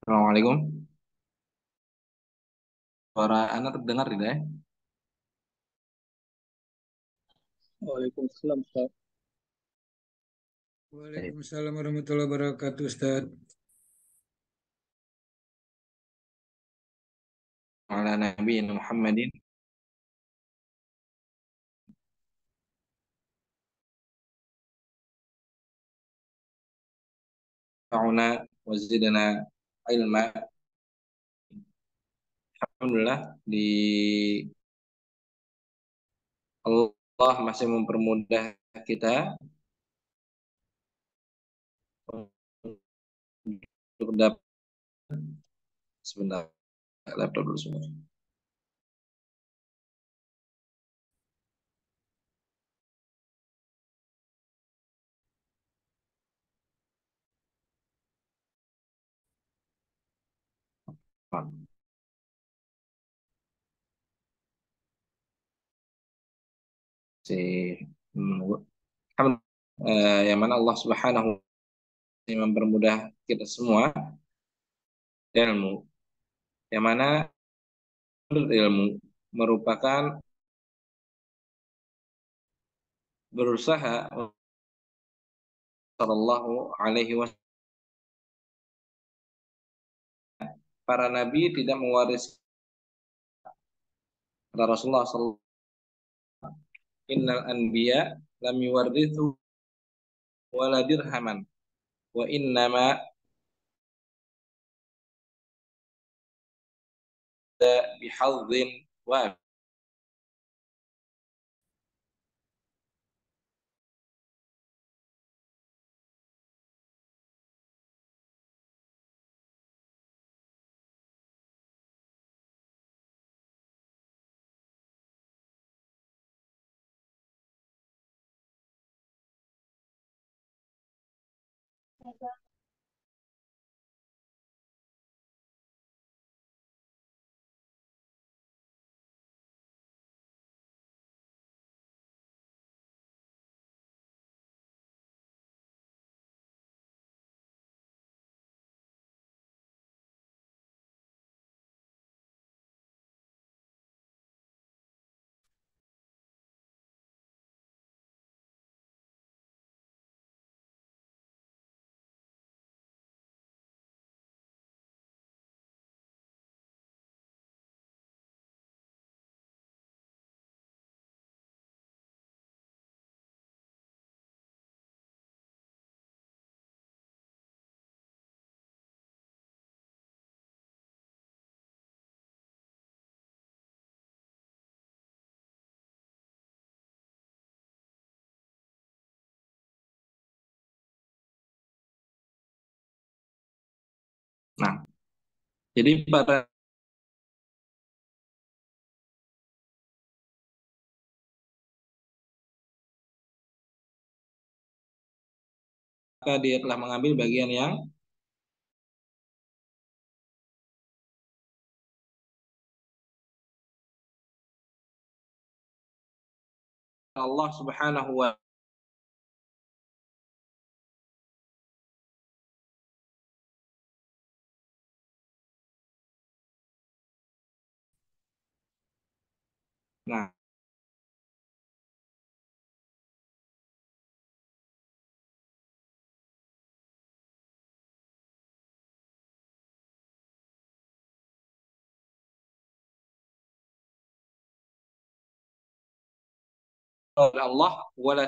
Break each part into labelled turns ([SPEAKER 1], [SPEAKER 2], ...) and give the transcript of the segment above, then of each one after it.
[SPEAKER 1] Assalamualaikum. Suara Anda terdengar tidak ya?
[SPEAKER 2] Waalaikumsalam, Ustaz.
[SPEAKER 1] Baik.
[SPEAKER 3] Waalaikumsalam warahmatullahi wabarakatuh, Ustaz.
[SPEAKER 1] Ala Nabi Muhammadin fa'una wa zidna ilma. Alhamdulillah di Allah masih mempermudah kita untuk dapat sebentar laptop dulu semua. Si menunggu. Yang mana Allah Subhanahu wa taala mempermudah kita semua ilmu. Yang mana ilmu merupakan berusaha sallallahu alaihi wasallam. Para nabi tidak mewariskan Rasulullah sallallahu innal anbiya lam yuwarrithu wala dirhaman wa innama bihadzin wa. Nah, jadi para dia telah mengambil bagian yang Allah Subhanahu wa. Nah, oleh Allah wala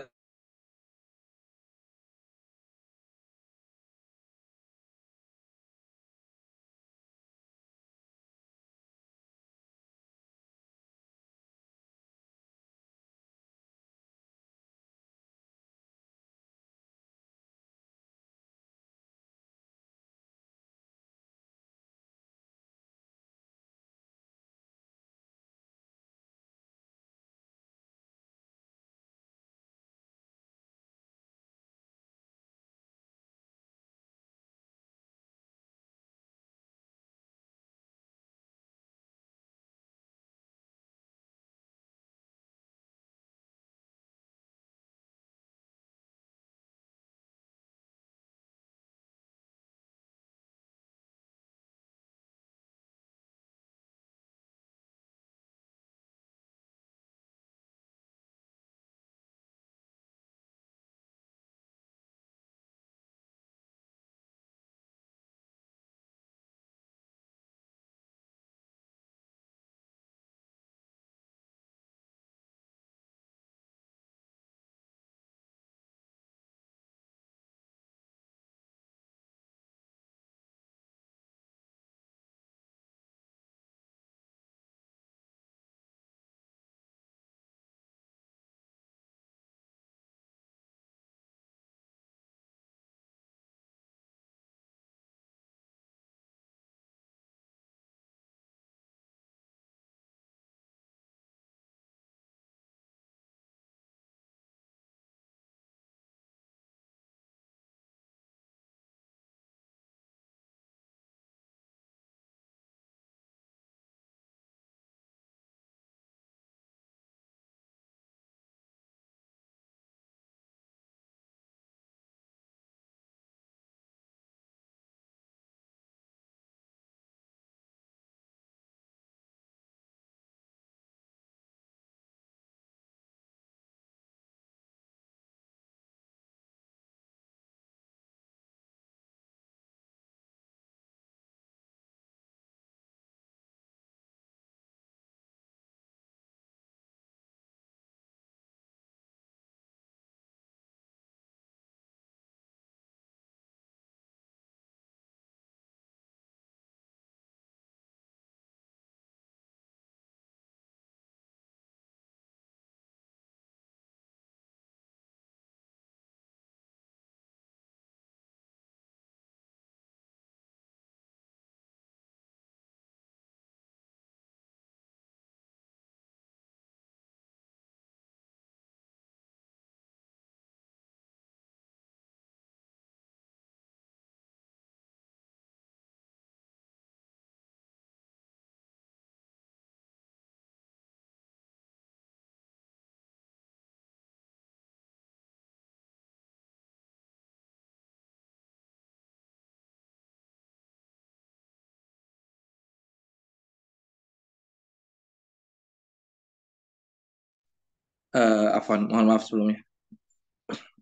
[SPEAKER 1] Afwan, mohon maaf sebelumnya.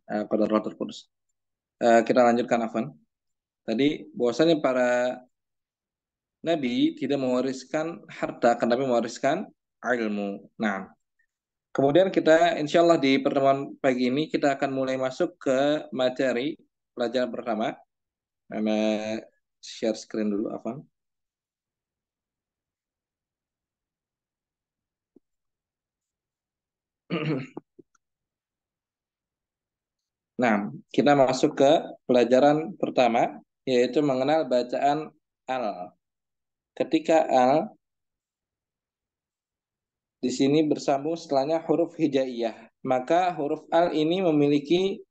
[SPEAKER 1] Qadarullah terputus. Kita lanjutkan, Afwan. Tadi bahwasanya para nabi tidak mewariskan harta, tetapi mewariskan ilmu. Nah, kemudian kita insya Allah di pertemuan pagi ini kita akan mulai masuk ke materi pelajaran pertama. Mama share screen dulu, Afwan. Nah, kita masuk ke pelajaran pertama, yaitu mengenal bacaan al. Ketika al di sini bersambung setelahnya huruf hijaiyah, maka huruf al ini memiliki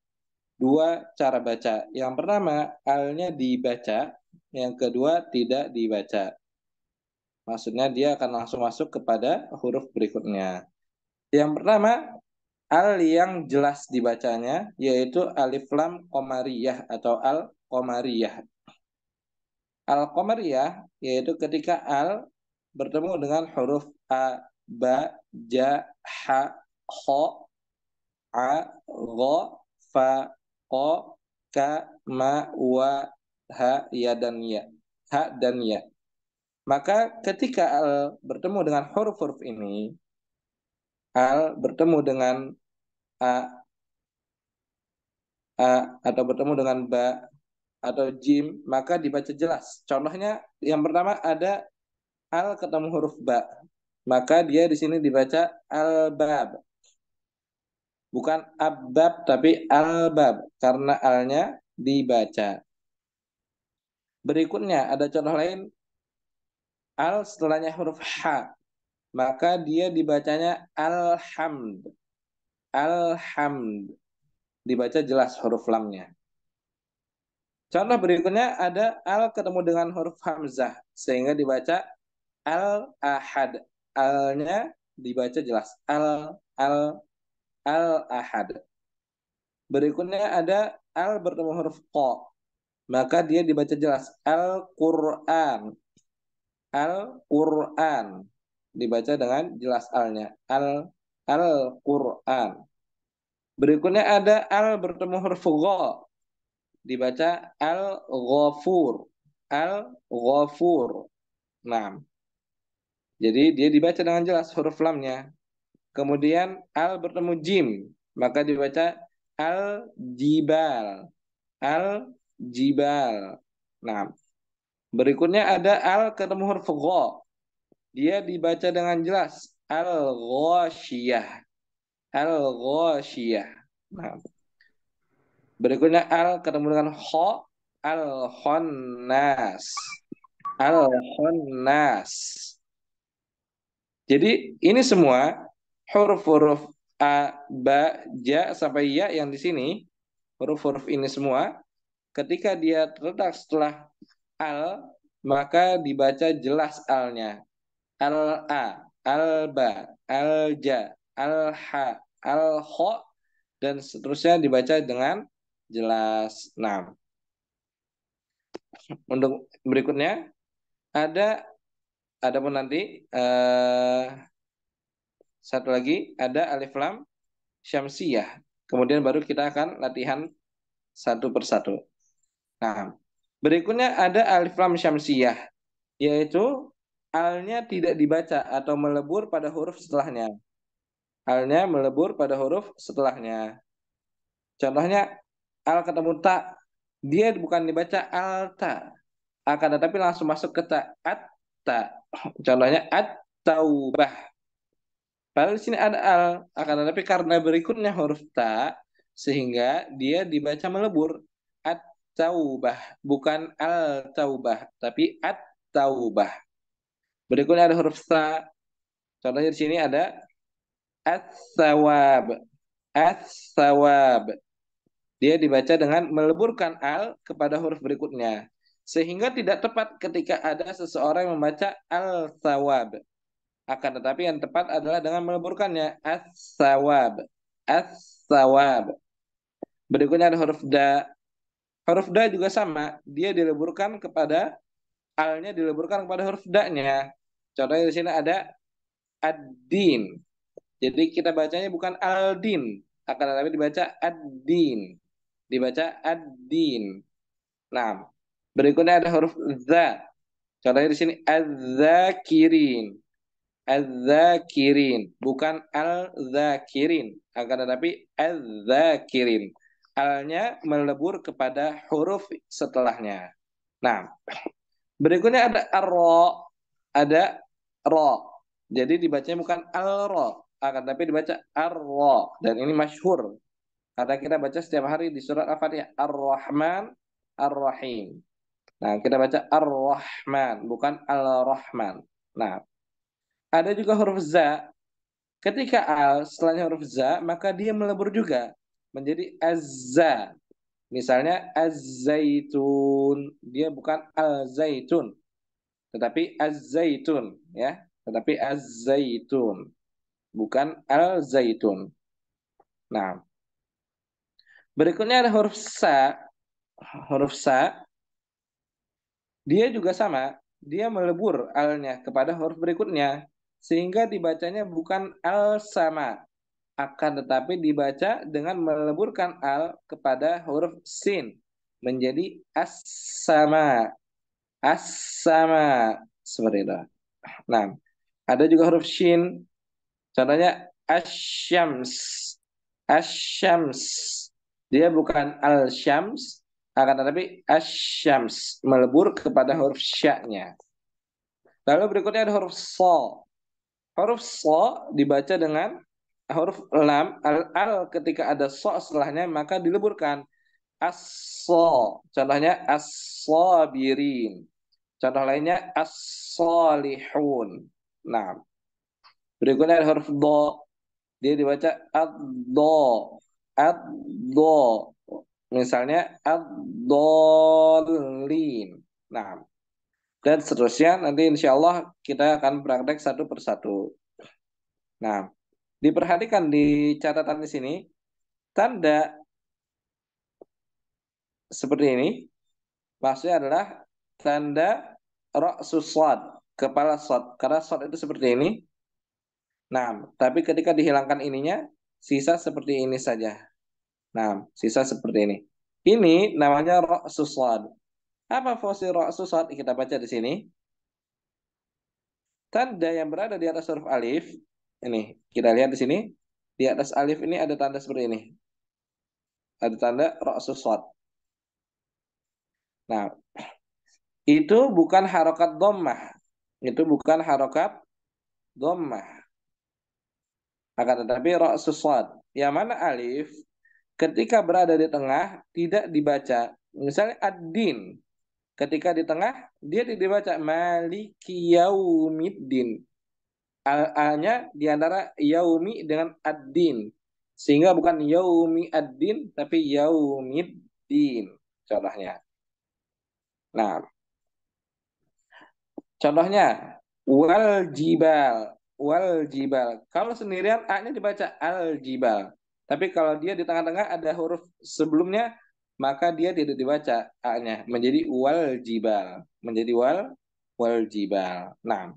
[SPEAKER 1] dua cara baca. Yang pertama, alnya dibaca, yang kedua tidak dibaca. Maksudnya dia akan langsung masuk kepada huruf berikutnya. Yang pertama, al yang jelas dibacanya, yaitu alif lam qamariyah atau al qamariyah. Al-Qamariyah yaitu ketika al bertemu dengan huruf a, ba, ja, ha, kho, a, gho, fa, ko, ka, ma, wa, ha, ya dan ya. Ha dan ya. Maka ketika al bertemu dengan huruf-huruf ini, al bertemu dengan a, atau bertemu dengan ba atau jim, maka dibaca jelas. Contohnya yang pertama ada al ketemu huruf ba, maka dia di sini dibaca al-bab, bukan abab tapi al-bab karena alnya dibaca. Berikutnya ada contoh lain, al setelahnya huruf ha, maka dia dibacanya alhamd. Alhamd dibaca jelas huruf lamnya. Contoh berikutnya ada al ketemu dengan huruf hamzah sehingga dibaca al-ahad. Alnya dibaca jelas al-ahad. Berikutnya ada al bertemu huruf qa, maka dia dibaca jelas Al-Qur'an. Al-Qur'an dibaca dengan jelas alnya Al-Qur'an. Berikutnya ada al bertemu huruf gha, dibaca Al-Ghafur. Al-Ghafur. Nah, jadi dia dibaca dengan jelas huruf lamnya. Kemudian al bertemu jim, maka dibaca al-jibal. Al-jibal. Nah, berikutnya ada al ketemu huruf gha. Dia dibaca dengan jelas al-ghasyiyah. Al-ghasyiyah. Nah, berikutnya al ketemu dengan kha, al-khannas. Al-khannas. Jadi ini semua huruf-huruf a, ba, ja sampai ya yang di sini, huruf-huruf ini semua ketika dia terletak setelah al, maka dibaca jelas alnya. Al-a, al-ba, al-ja, al-ha, al-kho, dan seterusnya dibaca dengan jelas. Nah, untuk berikutnya ada pun nanti satu lagi ada alif lam syamsiyah. Kemudian baru kita akan latihan satu persatu. Nah, berikutnya ada alif lam syamsiyah, yaitu alnya tidak dibaca atau melebur pada huruf setelahnya. Alnya melebur pada huruf setelahnya. Contohnya al ketemu ta, dia bukan dibaca alta, akan tetapi langsung masuk ke ta, at-ta. Contohnya at-taubah. Padahal di sini ada al, akan tetapi karena berikutnya huruf ta, sehingga dia dibaca melebur. At-taubah, bukan al-taubah, tapi at-taubah. Berikutnya ada huruf ta. Contohnya di sini ada as-sawab. As-sawab. Dia dibaca dengan meleburkan al kepada huruf berikutnya. Sehingga tidak tepat ketika ada seseorang yang membaca al-sawab. Akan tetapi yang tepat adalah dengan meleburkannya as-sawab. As-sawab. Berikutnya ada huruf da. Huruf da juga sama. Dia dileburkan kepada alnya dileburkan kepada huruf da-nya. Contohnya di sini ada ad-din. Jadi kita bacanya bukan aldin, akan tetapi dibaca ad-din. Dibaca ad-din. Nah, berikutnya ada huruf za. Contohnya di sini az-zakirin. Az-zakirin, bukan al-zakirin, akan tetapi az-zakirin. Alnya melebur kepada huruf setelahnya. Nah, berikutnya ada ar-ro, ada ro. Jadi dibacanya bukan al-ro, akan tetapi dibaca ar-ro. Dan ini masyhur karena kita baca setiap hari di surat Al-Fatihah Ar-Rahman Ar-Rahim. Nah, kita baca Ar-Rahman, bukan Al-Rahman. Nah, ada juga huruf za. Ketika al setelahnya huruf za, maka dia melebur juga menjadi azza. Misalnya az-zaitun, dia bukan al-zaitun, tetapi az-zaitun, ya. Tetapi az-zaitun, bukan al-zaitun. Nah, berikutnya ada huruf sa. Huruf sa, dia juga sama, dia melebur alnya kepada huruf berikutnya, sehingga dibacanya bukan al sama, akan tetapi dibaca dengan meleburkan al kepada huruf sin menjadi as-sama. As-sama, seperti itu. Nah, ada juga huruf shin, contohnya asyams. Asyams, dia bukan al-syams, akan tetapi asyams melebur kepada huruf sya-nya. Lalu berikutnya ada huruf so. Huruf so dibaca dengan huruf lam, al ketika ada so setelahnya maka dileburkan. As-so. Contohnya as-sabirin. Contoh lainnya as-solihun. Nah, berikutnya ada huruf do. Dia dibaca ad-do. Ad-do. Misalnya ad-dolin. Nah, dan seterusnya nanti insya Allah kita akan praktek satu persatu. Nah, diperhatikan di catatan di sini, tanda seperti ini maksudnya adalah tanda ra'sus shad, kepala shad. Karena shad itu seperti ini. Nah, tapi ketika dihilangkan ininya, sisa seperti ini saja. Nah, sisa seperti ini. Ini namanya ra'sus shad. Apa fungsi ra'sus shad? Kita baca di sini. Tanda yang berada di atas huruf alif, ini kita lihat di sini. Di atas alif ini ada tanda seperti ini. Ada tanda ra'sus shad. Nah, itu bukan harokat dhammah. Itu bukan harokat dhammah. Akan tetapi ra'sus shad. Yang mana alif ketika berada di tengah tidak dibaca. Misalnya ad-din. Ketika di tengah dia tidak dibaca maliki yaumiddin. A-nya di antara yaumi dengan ad-din. Sehingga bukan yaumi ad-din tapi yaumiddin. Contohnya. Nah, contohnya wal jibal, wal jibal. Kalau sendirian a-nya dibaca al jibal. Tapi kalau dia di tengah-tengah ada huruf sebelumnya, maka dia tidak dibaca a-nya menjadi wal jibal, menjadi wal jibal. Nah,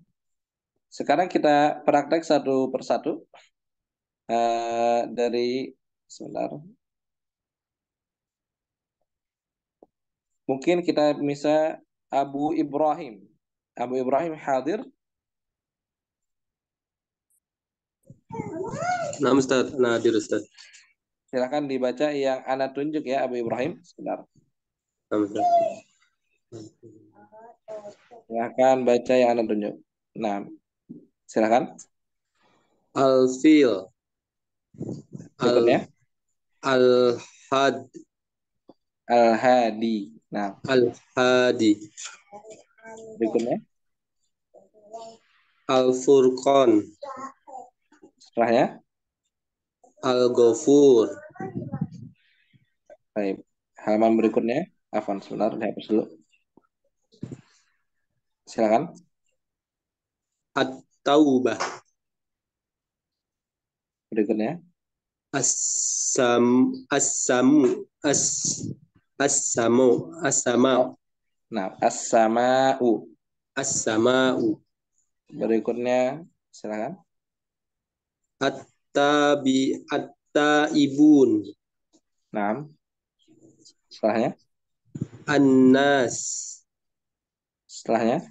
[SPEAKER 1] sekarang kita praktek satu persatu dari sebentar. Mungkin kita bisa Abu Ibrahim. Abu Ibrahim hadir.
[SPEAKER 2] Nah, Ustaz. Nah, hadir Ustaz.
[SPEAKER 1] Silakan dibaca yang Ana tunjuk ya Abu Ibrahim. Sebentar.
[SPEAKER 2] Nah, Ustaz.
[SPEAKER 1] Silakan baca yang Anda tunjuk. Nah, silakan.
[SPEAKER 2] Al-fil.
[SPEAKER 1] Berikutnya.
[SPEAKER 2] Al-had.
[SPEAKER 1] Al-hadi. Nah,
[SPEAKER 2] Al-hadi.
[SPEAKER 1] berikutnya.
[SPEAKER 2] Al-furqan.
[SPEAKER 1] Setelahnya.
[SPEAKER 2] Al-ghafur.
[SPEAKER 1] Baik. Halaman berikutnya. Afwan, sebentar. Dihapus dulu. Silakan.
[SPEAKER 2] At-taubah.
[SPEAKER 1] Berikutnya.
[SPEAKER 2] As-sam. As-samu. As-samu. As-sama.
[SPEAKER 1] Nah, as-sama'u.
[SPEAKER 2] As-sama'u.
[SPEAKER 1] Berikutnya. Silakan.
[SPEAKER 2] at-taibun.
[SPEAKER 1] Nah, setelahnya,
[SPEAKER 2] An-nas.
[SPEAKER 1] setelahnya,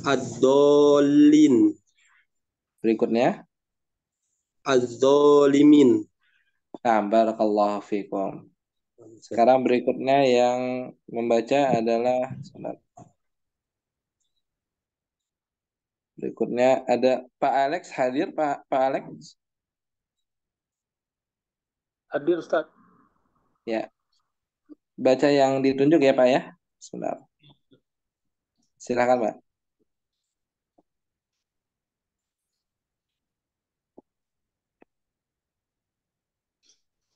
[SPEAKER 2] Ad-dolin.
[SPEAKER 1] berikutnya.
[SPEAKER 2] Az-zolimin.
[SPEAKER 1] Nah, barakallahu fikum. Sekarang berikutnya yang membaca adalah berikutnya ada Pak Alex hadir, Pak Alex.
[SPEAKER 3] Hadir Ustaz.
[SPEAKER 1] Ya, baca yang ditunjuk ya Pak ya. Sebentar. Silakan Pak.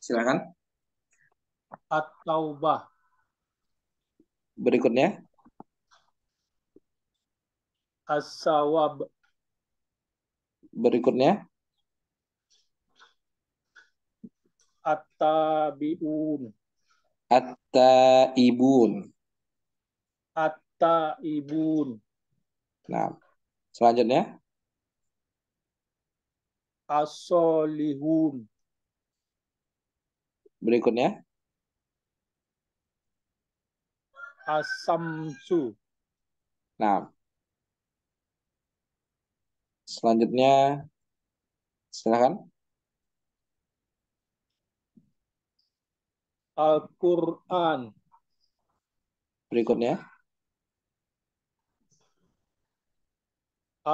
[SPEAKER 1] Silakan.
[SPEAKER 3] At-Taubah.
[SPEAKER 1] Berikutnya,
[SPEAKER 3] As-Sawab.
[SPEAKER 1] berikutnya,
[SPEAKER 3] At-Tabi'un.
[SPEAKER 1] At-Taibun.
[SPEAKER 3] At-Taibun.
[SPEAKER 1] Nah, selanjutnya,
[SPEAKER 3] As-Solihun.
[SPEAKER 1] berikutnya,
[SPEAKER 3] As-Samsu.
[SPEAKER 1] nah, selanjutnya, silakan.
[SPEAKER 3] Al-Qur'an.
[SPEAKER 1] Berikutnya,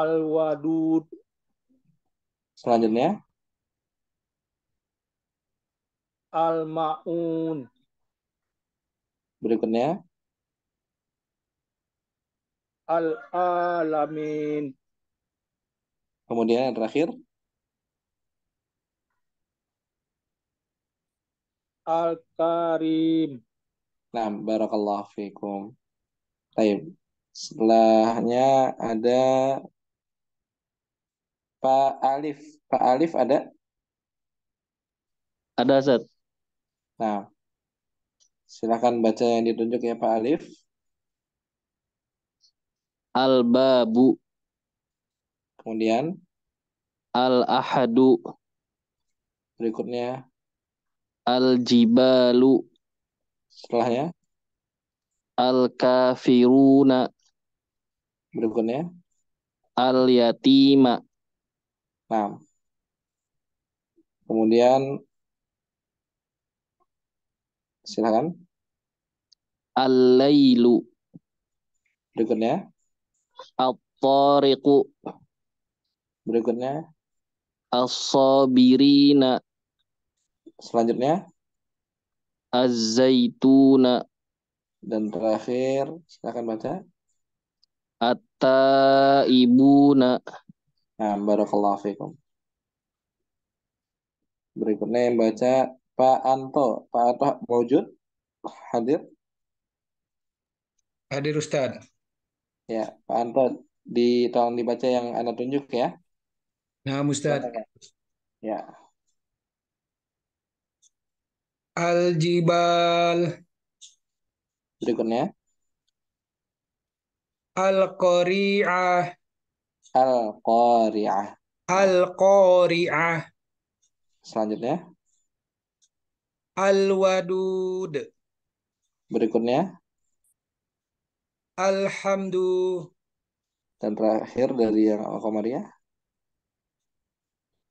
[SPEAKER 3] Al-Wadud.
[SPEAKER 1] selanjutnya,
[SPEAKER 3] Al-Ma'un.
[SPEAKER 1] berikutnya,
[SPEAKER 3] Al-Alamin.
[SPEAKER 1] kemudian yang terakhir.
[SPEAKER 3] Al-Karim.
[SPEAKER 1] Nah, barakallahu fikum. Baik. Setelahnya ada Pak Alif. Pak Alif ada?
[SPEAKER 4] Ada Zat.
[SPEAKER 1] Nah, silakan baca yang ditunjuk ya Pak Alif.
[SPEAKER 4] Al-Babu.
[SPEAKER 1] Kemudian
[SPEAKER 4] Al-Ahadu.
[SPEAKER 1] berikutnya,
[SPEAKER 4] Al-Jibalu.
[SPEAKER 1] setelahnya,
[SPEAKER 4] Al-Kafiruna.
[SPEAKER 1] berikutnya.
[SPEAKER 4] Al-Yatima.
[SPEAKER 1] Nah, kemudian silakan.
[SPEAKER 4] Al-Lailu.
[SPEAKER 1] Berikutnya,
[SPEAKER 4] At-Tariqu.
[SPEAKER 1] berikutnya,
[SPEAKER 4] As-Sabirina.
[SPEAKER 1] selanjutnya,
[SPEAKER 4] Az-Zaituna.
[SPEAKER 1] dan terakhir, silakan baca.
[SPEAKER 4] At-Taibuna.
[SPEAKER 1] Nah, barakallahu fikum. Berikutnya yang baca Pak Anto. Pak Anto wujud? Hadir?
[SPEAKER 3] Hadir Ustaz.
[SPEAKER 1] Ya, Pak Anto, tolong dibaca yang Anda tunjuk ya.
[SPEAKER 3] Nah, Ustaz.
[SPEAKER 1] Silakan. Ya,
[SPEAKER 3] Al-Jibal.
[SPEAKER 1] berikutnya,
[SPEAKER 3] Al-Qari'ah.
[SPEAKER 1] Al-Qari'ah. Nah,
[SPEAKER 3] Al-Qari'ah.
[SPEAKER 1] selanjutnya,
[SPEAKER 3] Al-Wadud.
[SPEAKER 1] berikutnya,
[SPEAKER 3] Alhamdu.
[SPEAKER 1] dan terakhir dari yang Al-Qamariyah.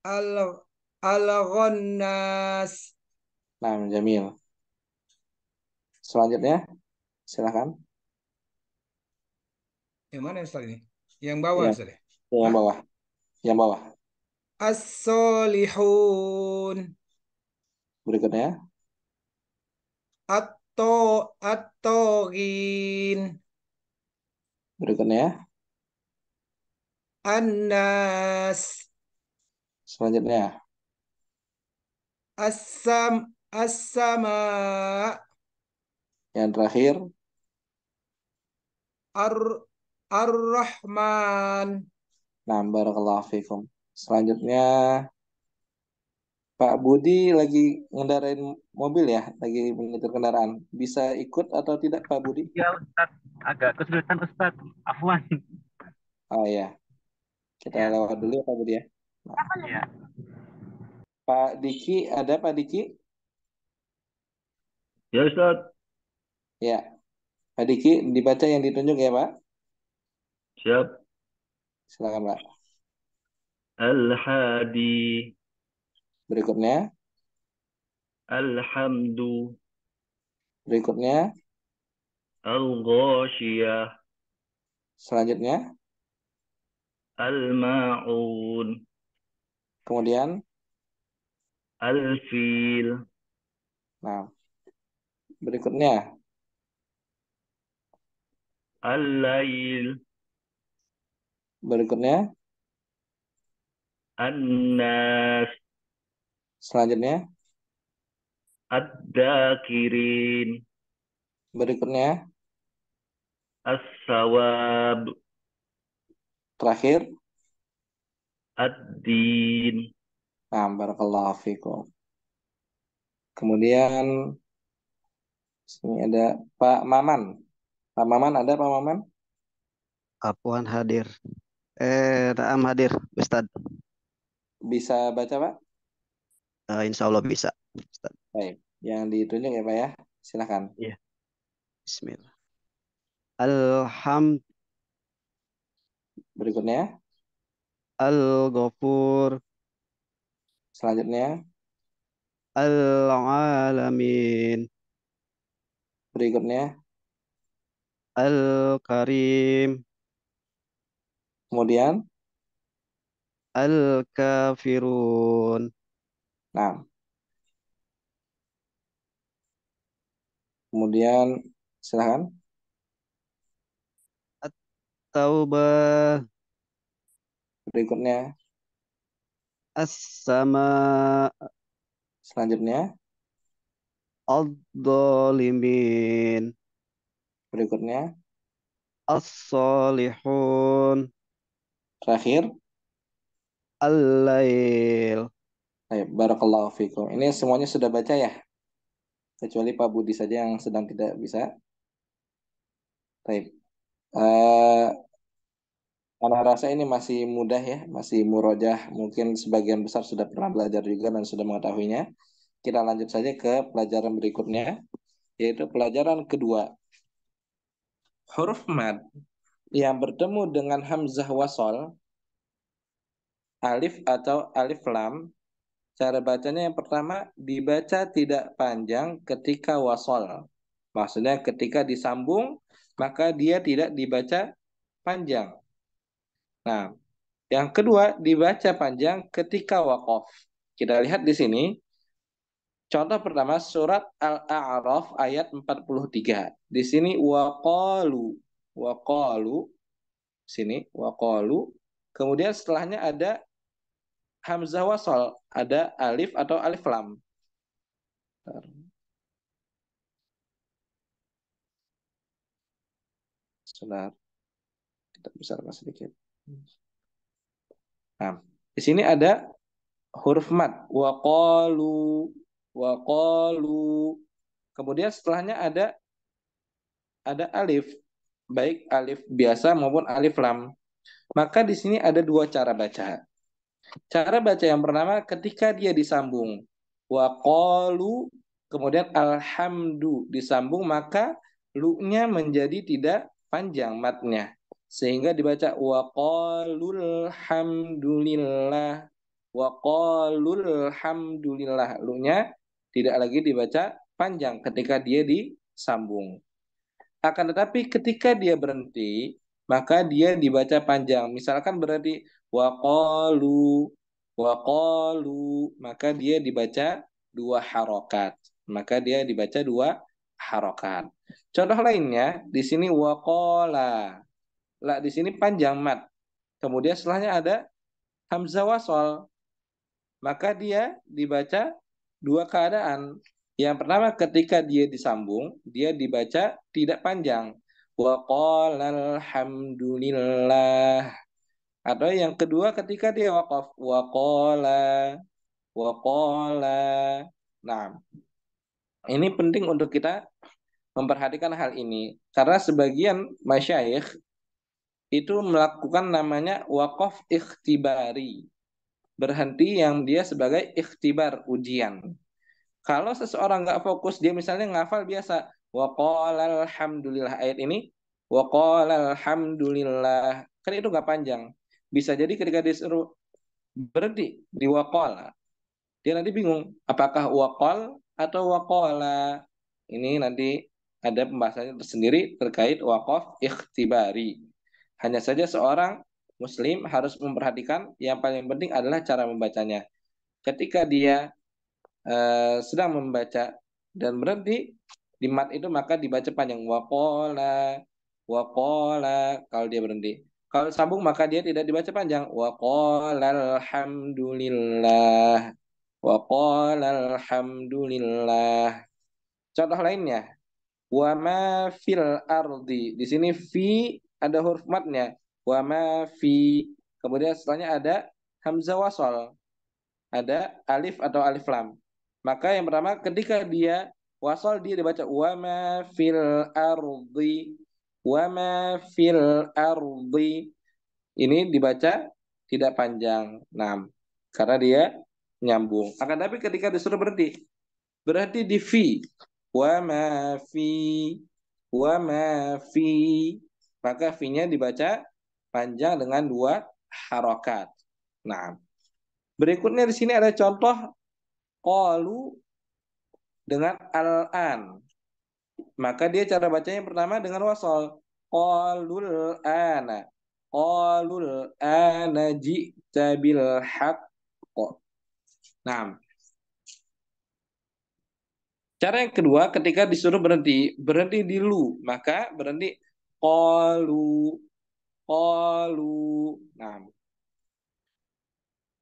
[SPEAKER 3] Al Al-Ghannas.
[SPEAKER 1] Nah, Jamil. Selanjutnya, silakan.
[SPEAKER 3] Yang mana Ustaz ini? Yang bawah
[SPEAKER 1] Yang,
[SPEAKER 3] Ustaz ya?
[SPEAKER 1] yang
[SPEAKER 3] Hah?
[SPEAKER 1] bawah. Yang bawah.
[SPEAKER 3] As-Solihun.
[SPEAKER 1] Berikutnya,
[SPEAKER 3] At-Toghin.
[SPEAKER 1] berikutnya,
[SPEAKER 3] An-Nas.
[SPEAKER 1] selanjutnya,
[SPEAKER 3] As-Sama.
[SPEAKER 1] yang terakhir.
[SPEAKER 3] Ar Ar-Rahman.
[SPEAKER 1] Nah, barakallahu fikum. Selanjutnya, Pak Budi lagi ngendarain mobil ya, lagi menyetir kendaraan. Bisa ikut atau tidak Pak Budi?
[SPEAKER 5] Ya Ustaz, agak kesulitan Ustaz. Afwan.
[SPEAKER 1] Oh ya, kita
[SPEAKER 5] Ya,
[SPEAKER 1] lewat dulu ya Pak Budi ya.
[SPEAKER 5] Ya.
[SPEAKER 1] Pak Diki, ada Pak Diki?
[SPEAKER 5] Ya Ustaz.
[SPEAKER 1] Ya, Pak Diki dibaca yang ditunjuk ya Pak.
[SPEAKER 5] Siap.
[SPEAKER 1] Silakan Pak.
[SPEAKER 5] Al-Hadi.
[SPEAKER 1] Berikutnya,
[SPEAKER 5] Alhamdu.
[SPEAKER 1] berikutnya,
[SPEAKER 5] Al-Ghashiyah.
[SPEAKER 1] selanjutnya,
[SPEAKER 5] Al-Ma'un.
[SPEAKER 1] kemudian,
[SPEAKER 5] Al-Fil.
[SPEAKER 1] nah, berikutnya,
[SPEAKER 5] Al-Lail.
[SPEAKER 1] berikutnya,
[SPEAKER 5] An-Nas.
[SPEAKER 1] selanjutnya,
[SPEAKER 5] Ad-Dakirin.
[SPEAKER 1] berikutnya,
[SPEAKER 5] As-Sawab.
[SPEAKER 1] terakhir,
[SPEAKER 5] Ad-Din.
[SPEAKER 1] nah, barakallahu fikum. Kemudian, sini ada Pak Maman. Pak Maman ada Pak Maman?
[SPEAKER 6] Afwan hadir. Naam hadir, Ustaz.
[SPEAKER 1] Bisa baca Pak?
[SPEAKER 6] Insya Allah bisa, Ustaz.
[SPEAKER 1] Baik, yang ditunjuk ya Pak ya. Silakan.
[SPEAKER 6] Iya. Bismillah. Alhamd
[SPEAKER 1] Berikutnya,
[SPEAKER 6] al-Ghafur
[SPEAKER 1] selanjutnya,
[SPEAKER 6] al-Alamin
[SPEAKER 1] berikutnya,
[SPEAKER 6] al-Karim
[SPEAKER 1] kemudian,
[SPEAKER 6] al-Kafirun
[SPEAKER 1] nah, kemudian silakan.
[SPEAKER 6] at-Taubah
[SPEAKER 1] Berikutnya,
[SPEAKER 6] as-Sama
[SPEAKER 1] selanjutnya,
[SPEAKER 6] ad-Dhalimin
[SPEAKER 1] berikutnya,
[SPEAKER 6] as-Salihun
[SPEAKER 1] terakhir.
[SPEAKER 6] al-Lail.
[SPEAKER 1] Baik, barakallahu fikum. Ini semuanya sudah baca ya? Kecuali Pak Budi saja yang sedang tidak bisa. Baik. Anak rasa ini masih mudah ya, masih murojah. Mungkin sebagian besar sudah pernah belajar juga dan sudah mengetahuinya. Kita lanjut saja ke pelajaran berikutnya, yaitu pelajaran kedua. Huruf mad yang bertemu dengan hamzah wasol, alif atau alif lam, cara bacanya yang pertama dibaca tidak panjang ketika wasol. Maksudnya ketika disambung, maka dia tidak dibaca panjang. Nah, yang kedua dibaca panjang ketika wakof. Kita lihat di sini. Contoh pertama surat Al-A'raf ayat 43. Di sini waqalu sini waqalu. Kemudian setelahnya ada hamzah wasal, ada alif atau alif lam. Sebentar, kita besarkan sedikit. Nah, di sini ada huruf mad, waqalu. Kemudian setelahnya ada alif, baik alif biasa maupun alif lam. Maka di sini ada dua cara baca. Cara baca yang pertama ketika dia disambung. Waqalu, kemudian alhamdu disambung, maka lu-nya menjadi tidak panjang matnya. Sehingga dibaca waqalul hamdulillah. Waqalul hamdulillah. Lu-nya tidak lagi dibaca panjang ketika dia disambung. Akan tetapi ketika dia berhenti, maka dia dibaca panjang. Misalkan berarti waqalu, waqalu, maka dia dibaca dua harokat. Maka dia dibaca dua harokat. Contoh lainnya, di sini waqala. Lah, di sini panjang mat. Kemudian setelahnya ada hamzah wasol. Maka dia dibaca dua keadaan. Yang pertama ketika dia disambung, dia dibaca tidak panjang. Wa qala alhamdulillah. Atau yang kedua ketika dia waqaf. Wa qala. Nah, ini penting untuk kita memperhatikan hal ini. Karena sebagian masyayikh itu melakukan namanya waqaf ikhtibari. berhenti yang dia sebagai ikhtibar, ujian. Kalau seseorang nggak fokus, dia misalnya ngafal biasa, wa qala alhamdulillah, ayat ini, wa qala alhamdulillah, kan itu nggak panjang. Bisa jadi ketika disuruh berhenti di wa qala, dia nanti bingung, apakah wa qal atau wa qala. Ini nanti ada pembahasannya tersendiri terkait waqaf ikhtibari. Hanya saja seorang muslim harus memperhatikan yang paling penting adalah cara membacanya. Ketika dia sedang membaca dan berhenti di mat itu, maka dibaca panjang, waqala waqala kalau dia berhenti. Kalau sambung maka dia tidak dibaca panjang, waqala alhamdulillah waqala alhamdulillah. Contoh lainnya, wa ma fil ardi. Di sini fi ada huruf matnya, wa ma fi. Kemudian setelahnya ada hamzah wasal, ada alif atau alif lam. Maka yang pertama ketika dia wasal, dia dibaca wa ma fil ardi, wa ma fil ardi. Ini dibaca tidak panjang. Nah, karena dia nyambung. Akan tapi ketika disuruh berhenti, berhenti di fi. Wa ma fi, wa ma fi. Maka fi-nya dibaca panjang dengan 2 harokat. Nah, berikutnya di sini ada contoh qalu dengan al-an. Maka dia cara bacanya yang pertama dengan wasal. Qalul ana. Qalul ana ji'ta bil haqq. Nah, cara yang kedua ketika disuruh berhenti, berhenti di lu, maka berhenti qalu, qalu. Nah,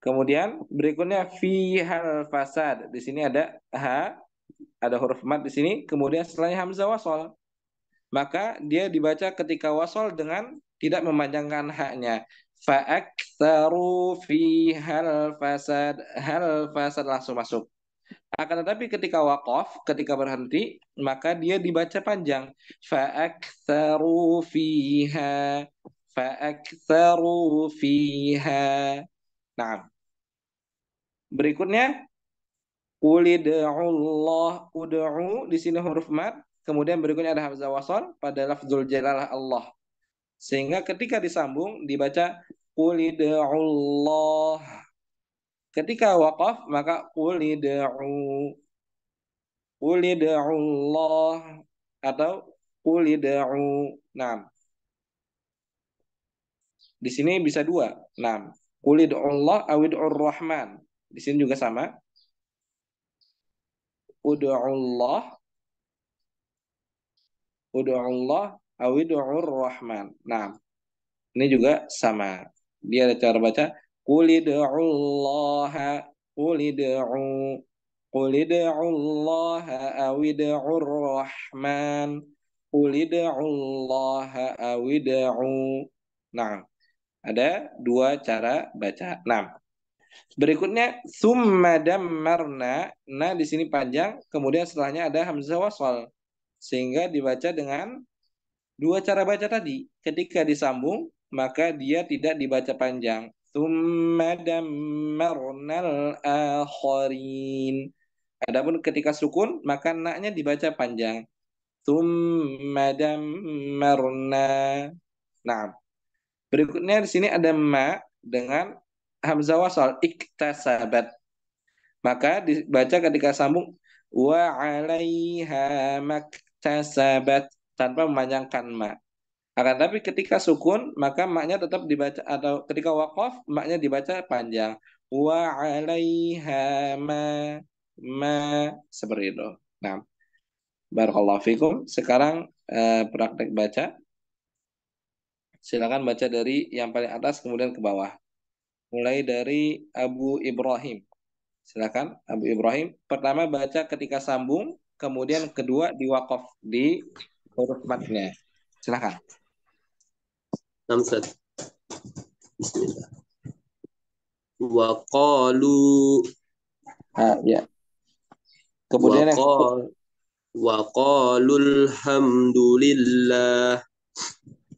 [SPEAKER 1] kemudian berikutnya fihal fasad. Di sini ada ha, ada huruf mat di sini, kemudian setelahnya hamzah wasal. Maka dia dibaca ketika wasal dengan tidak memanjangkan haknya. Fa'aktsaru fihal fasad, hal fasad langsung masuk. Akan tetapi ketika waqaf, ketika berhenti, maka dia dibaca panjang. Fa'aktsaru fiha, fa'aktsaru fiha. Nah, berikutnya Qulid'ullah, ud'u di sini huruf mat, kemudian berikutnya ada hamzah wasal pada lafzul jalalah Allah. Sehingga ketika disambung dibaca Qulid'ullah. Ketika waqaf maka Qulid'u, Qulid'ullah atau Qulid'u. Nah, di sini bisa 2. Nah, Qulid'ullah awid'ur rahman. Di sini juga sama. Ud'ullah, ud'ullah awid'ur rahman. Nah, ini juga sama. Dia ada cara baca Qulid'ullaha, Qulid'u, Qulid'ullaha awid'ur rahman, Qulid'ullaha awid'u. Nah, ada 2 cara baca. Nah, berikutnya summa dammarna. Nah, di sini panjang, kemudian setelahnya ada hamzah wasal. Sehingga dibaca dengan 2 cara baca tadi. Ketika disambung, maka dia tidak dibaca panjang. Summa dammarnal akharin. Adapun ketika sukun, maka na-nya dibaca panjang. Summa dammarna. Nah, berikutnya di sini ada ma dengan hamzah wasal, iktasabat. Maka dibaca ketika sambung wa 'alaiha maktasabat tanpa memanjangkan ma. Akan tapi ketika sukun maka maknya tetap dibaca, atau ketika waqaf maknya dibaca panjang. Wa 'alaiha ma seperti itu. Nah, barakallahu fikum. Sekarang praktek baca. Silakan baca dari yang paling atas kemudian ke bawah. Mulai dari Abu Ibrahim. Silakan Abu Ibrahim. Pertama baca ketika sambung, kemudian kedua di waqaf di huruf matnya. Silakan.
[SPEAKER 2] Namsat. Bismillah. Wa qalu,
[SPEAKER 1] Ya. Kemudian yang
[SPEAKER 2] wa qalul hamdulillah.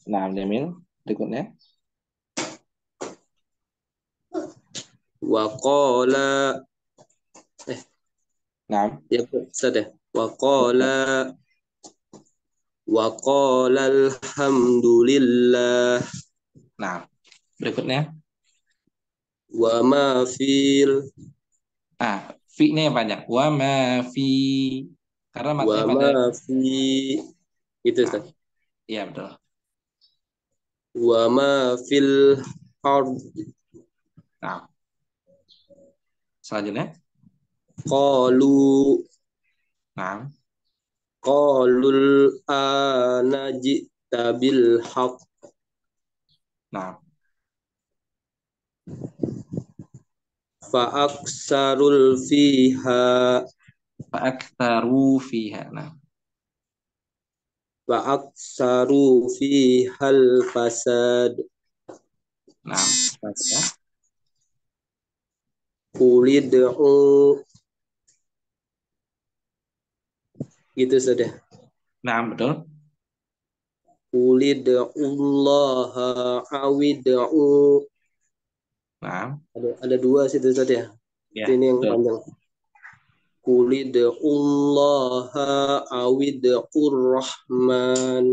[SPEAKER 1] Nah, Jamil. Berikutnya.
[SPEAKER 2] Wa qala
[SPEAKER 1] Nah,
[SPEAKER 2] ya Ustaz ya. Wa qala alhamdulillah
[SPEAKER 1] nah, berikutnya.
[SPEAKER 2] wa ma fil
[SPEAKER 1] Nah, fi-nya yang panjang. Wa ma fi. Karena
[SPEAKER 2] wa
[SPEAKER 1] matnya pada.
[SPEAKER 2] ma fi itu
[SPEAKER 1] Nah,
[SPEAKER 2] Ustaz.
[SPEAKER 1] iya betul.
[SPEAKER 2] Wa ma fil ard
[SPEAKER 1] Nah, selanjutnya.
[SPEAKER 2] qalu
[SPEAKER 1] Nah,
[SPEAKER 2] qalul anajita bil haqq
[SPEAKER 1] nah,
[SPEAKER 2] fa aksarul fiha
[SPEAKER 1] fa'aktsaru fiha. Nah,
[SPEAKER 2] fa aksaru fihal fasad
[SPEAKER 1] nah, selanjutnya.
[SPEAKER 2] ulid'u gitu sudah.
[SPEAKER 1] Nah, betul.
[SPEAKER 2] Ulid'ullaha awid'u
[SPEAKER 1] Nah,
[SPEAKER 2] ada dua situ saja.
[SPEAKER 1] ya,
[SPEAKER 2] Ini yang
[SPEAKER 1] betul.
[SPEAKER 2] panjang. Ulid'ullaha awid'ur rahman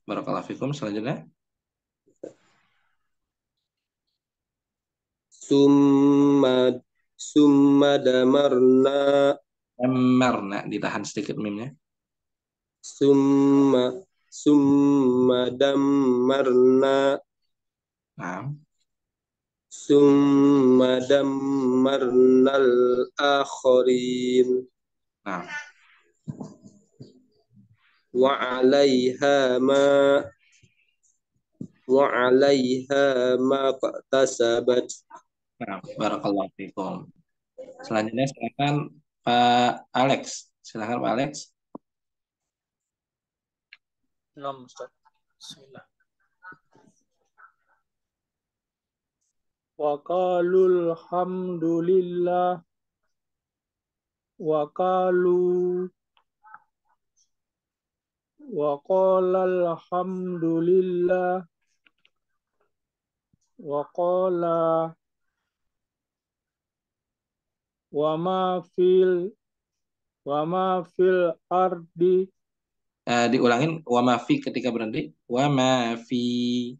[SPEAKER 1] Barakallahu fikum. Selanjutnya.
[SPEAKER 2] summa summa damarna
[SPEAKER 1] Amarna, ditahan sedikit mimnya.
[SPEAKER 2] summa summa damarna
[SPEAKER 1] Nah,
[SPEAKER 2] summa damarnal akhirin
[SPEAKER 1] nah,
[SPEAKER 2] wa 'alaiha ma wa 'alaiha ma tasabat.
[SPEAKER 1] nah, barakallahu fikum. Selanjutnya silakan Pak Alex. Silakan Pak Alex.
[SPEAKER 7] Nam, Ustaz. Bismillah. Wa qalul hamdulillah wa qalu wa qala alhamdulillah wa qala wa ma fil ardi
[SPEAKER 1] Diulangin wa ma fi ketika berhenti. Wa ma fi.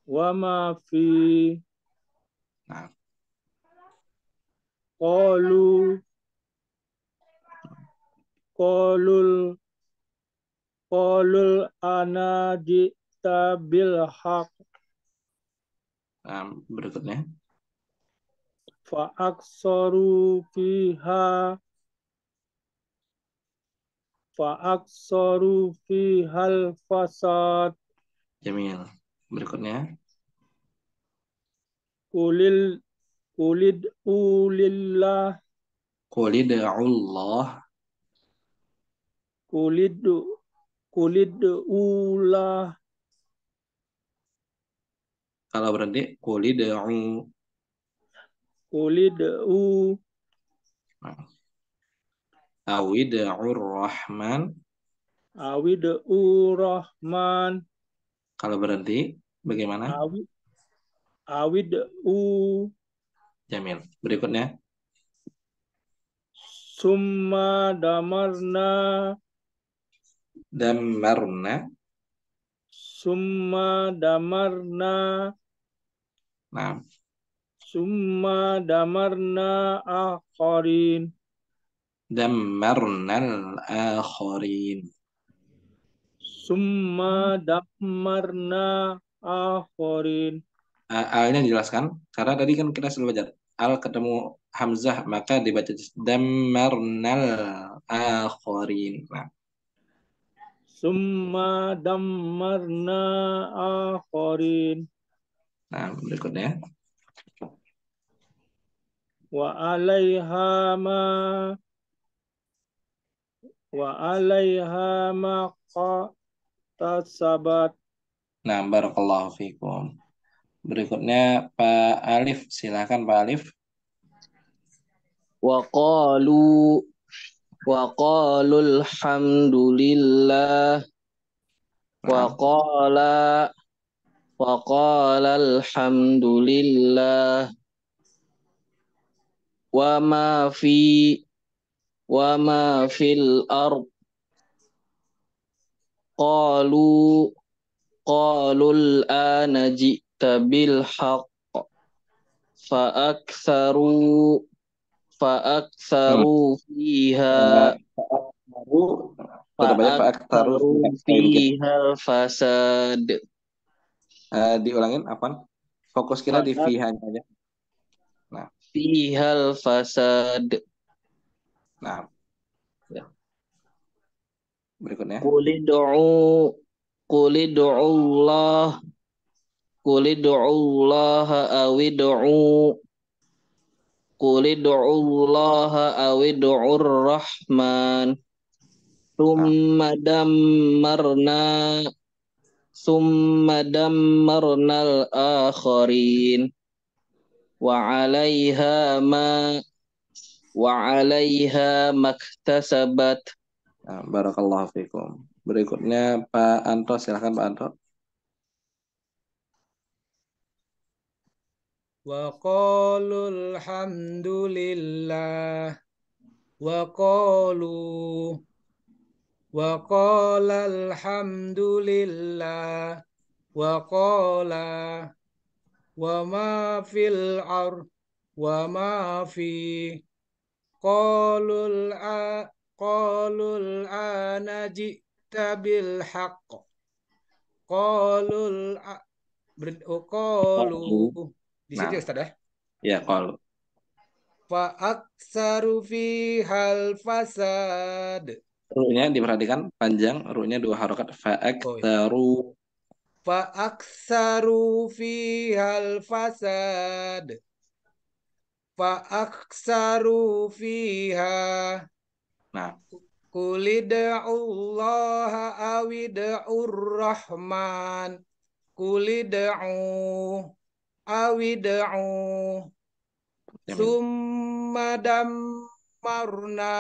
[SPEAKER 7] wa ma fi
[SPEAKER 1] Nah,
[SPEAKER 7] qalu qalul anajita bil haq
[SPEAKER 1] berikutnya.
[SPEAKER 7] fa aksaru fiha fihal fasad
[SPEAKER 1] Jamil. Berikutnya.
[SPEAKER 7] kulil ulillah
[SPEAKER 1] Qulid'ullah.
[SPEAKER 7] kulid ulah
[SPEAKER 1] Kalau berhenti. Qulid'u.
[SPEAKER 7] kulid u
[SPEAKER 1] Nah, Awid'ur Rahman.
[SPEAKER 7] awid rahman
[SPEAKER 1] Kalau berhenti. Bagaimana?
[SPEAKER 7] awid u
[SPEAKER 1] Jamil. Berikutnya.
[SPEAKER 7] summa damarna
[SPEAKER 1] Damarna.
[SPEAKER 7] summa damarna
[SPEAKER 1] Nah,
[SPEAKER 7] summa damarna akharin
[SPEAKER 1] damarnal akhirin.
[SPEAKER 7] summa damarna akharin
[SPEAKER 1] Al-nya dijelaskan karena tadi kan kita sudah belajar al ketemu hamzah maka dibaca damarnal akhirin. Nah,
[SPEAKER 7] summa damarna akharin
[SPEAKER 1] berikutnya.
[SPEAKER 7] wa alaiha ma tasabat.
[SPEAKER 1] Nah, barakallahu fikum. Berikutnya Pak Alif, silakan Pak Alif.
[SPEAKER 4] Wa qalul hamdulillah wa
[SPEAKER 1] Nah,
[SPEAKER 4] qala alhamdulillah wa ma fil ard qalu qalul ana ji'ta bil haqq fa aktsaru
[SPEAKER 1] Hmm.
[SPEAKER 4] fiha
[SPEAKER 1] Baru tetap aja faaktaru
[SPEAKER 4] fihal fasad.
[SPEAKER 1] diulangin apa? Fokus kita di fiha aja. Nah,
[SPEAKER 4] Fihal fasad.
[SPEAKER 1] nah,
[SPEAKER 4] Ya.
[SPEAKER 1] berikutnya.
[SPEAKER 4] Qulid'u Allah awid'ur rahman.
[SPEAKER 1] Nah,
[SPEAKER 4] Summa dammarnal akharin. Wa 'alaiha maktasabat.
[SPEAKER 1] nah, barakallahu fikum. Berikutnya Pak Anto, silakan Pak Anto.
[SPEAKER 3] Wa qalul hamdulillah. Wa qalu. Wa qala alhamdulillah. Wa qala. Wa ma fil ar. Wa ma fi. Qalul ana ji'ta bil haqq. Qalul qalu di situ
[SPEAKER 1] Nah,
[SPEAKER 3] ya Ustaz ya.
[SPEAKER 1] ya kalau
[SPEAKER 3] Fa aksaru hal fasad.
[SPEAKER 1] ru-nya diperhatikan panjang, ru-nya 2 harokat
[SPEAKER 3] Oh ya.
[SPEAKER 1] faaktaru.
[SPEAKER 3] Fa aksaru hal fasad. Fa aksaru fiha.
[SPEAKER 1] Nah,
[SPEAKER 3] Kulid'ullaha awid'ur rahman. Kulid'u awid'u.
[SPEAKER 1] jamin.
[SPEAKER 3] Summa dammarna.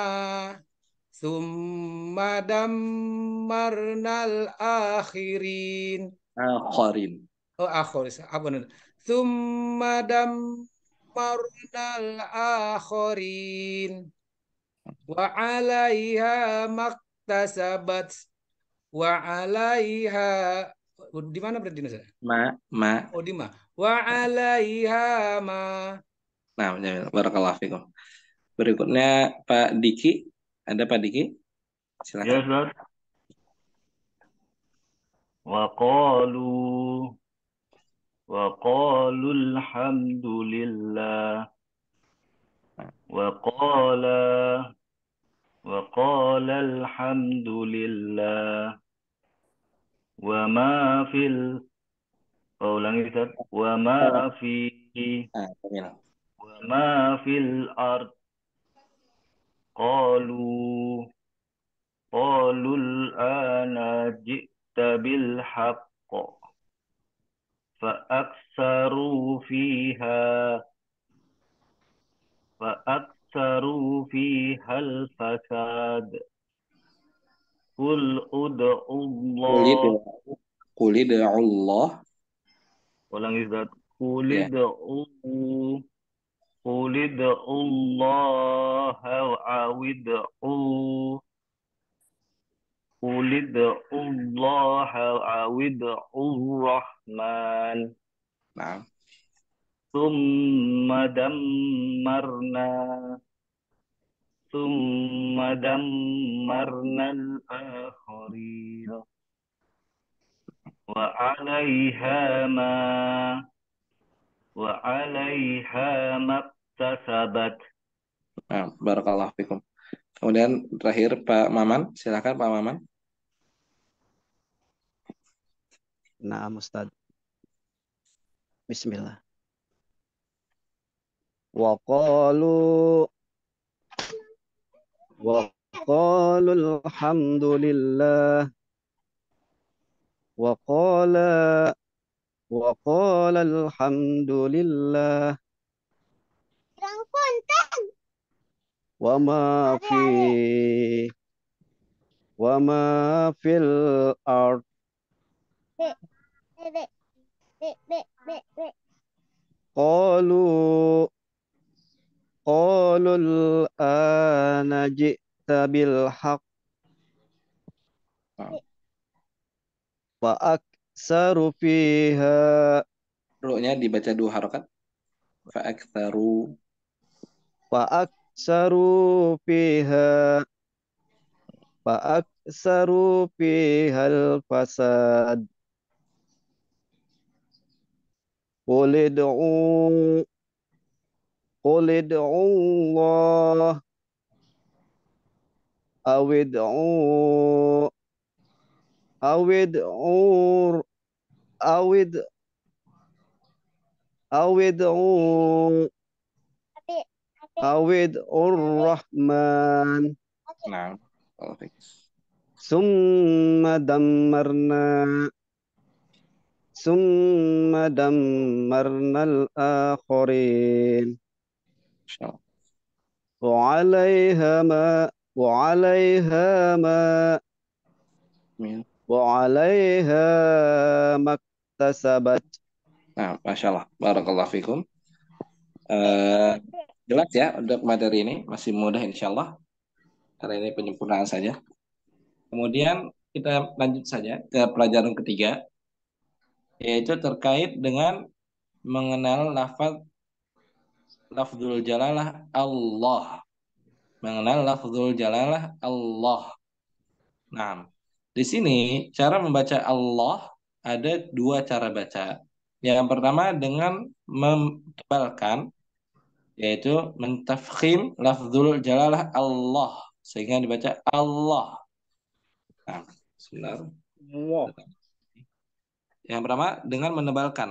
[SPEAKER 3] Summa dammarnal akhirin.
[SPEAKER 1] Akharin.
[SPEAKER 3] Oh, akhirin. Apa nih? Summa dammarnal akhirin. Wa 'alaiha maktasabat. Wa 'alaiha. Di mana berarti Nusa?
[SPEAKER 1] Ma.
[SPEAKER 3] Oh, di ma. Wa 'alaiha ma.
[SPEAKER 1] Nah, jamin. Barakallahu fikum. Berikutnya Pak Diki. Ada Pak Diki?
[SPEAKER 5] Ya,
[SPEAKER 1] Silakan.
[SPEAKER 5] Ustaz. Wa qalu alhamdulillah. Wa qala alhamdulillah. Wa ma fil ulangi Ustaz. Wa ma
[SPEAKER 1] Jamin.
[SPEAKER 5] fil ard qalu qalul ana ji'ta bil haqq fa aktsaru fiha al fasad. Qul ud'u Allah.
[SPEAKER 1] Qulid'u Allah.
[SPEAKER 5] Ulangi Ustaz.
[SPEAKER 1] Ya.
[SPEAKER 5] Qulid'u Allah awid'u rahman.
[SPEAKER 1] Nah,
[SPEAKER 5] Summa dammarna al-akhirin. Wa 'alaiha maktasabat.
[SPEAKER 1] nah, barakallahu fikum. Kemudian terakhir Pak Maman, silakan Pak Maman.
[SPEAKER 6] Naam Ustaz. Bismillah. Wa qalu alhamdulillah wa qala alhamdulillah wa ma fil ard qalu قالوا الآن جئت بالحق
[SPEAKER 1] Nah,
[SPEAKER 6] وأكثر فيها
[SPEAKER 1] ru-nya dibaca 2 harokat. Fa'aktsaru.
[SPEAKER 6] وأكثر فيها فأكثر فيها الفساد قل ادعوا قل ادعوا الله أو ادعوا أو ادعوا أو اد- أو ادعوا أو ادعوا الرحمن
[SPEAKER 1] Nah, oh, fix.
[SPEAKER 6] ثم دمرنا ثم دمرنا الآخرين
[SPEAKER 1] Masya Allah.
[SPEAKER 6] وعليها ما
[SPEAKER 1] Amin.
[SPEAKER 6] وعليها ما اكتسبت.
[SPEAKER 1] Nah, Masya Allah. Barakallahu fikum. Eh, jelas ya untuk materi ini. Masih mudah insya Allah. Karena ini penyempurnaan saja. Kemudian kita lanjut saja ke pelajaran ketiga. Yaitu terkait dengan mengenal lafzul jalalah Allah. Mengenal lafzul jalalah Allah. Nah, di sini cara membaca Allah ada 2 cara baca. Yang pertama dengan mentebalkan, yaitu mentafkhim lafzul jalalah Allah sehingga dibaca Allah. Nah, sebentar.
[SPEAKER 7] Allah.
[SPEAKER 1] Yang pertama dengan menebalkan.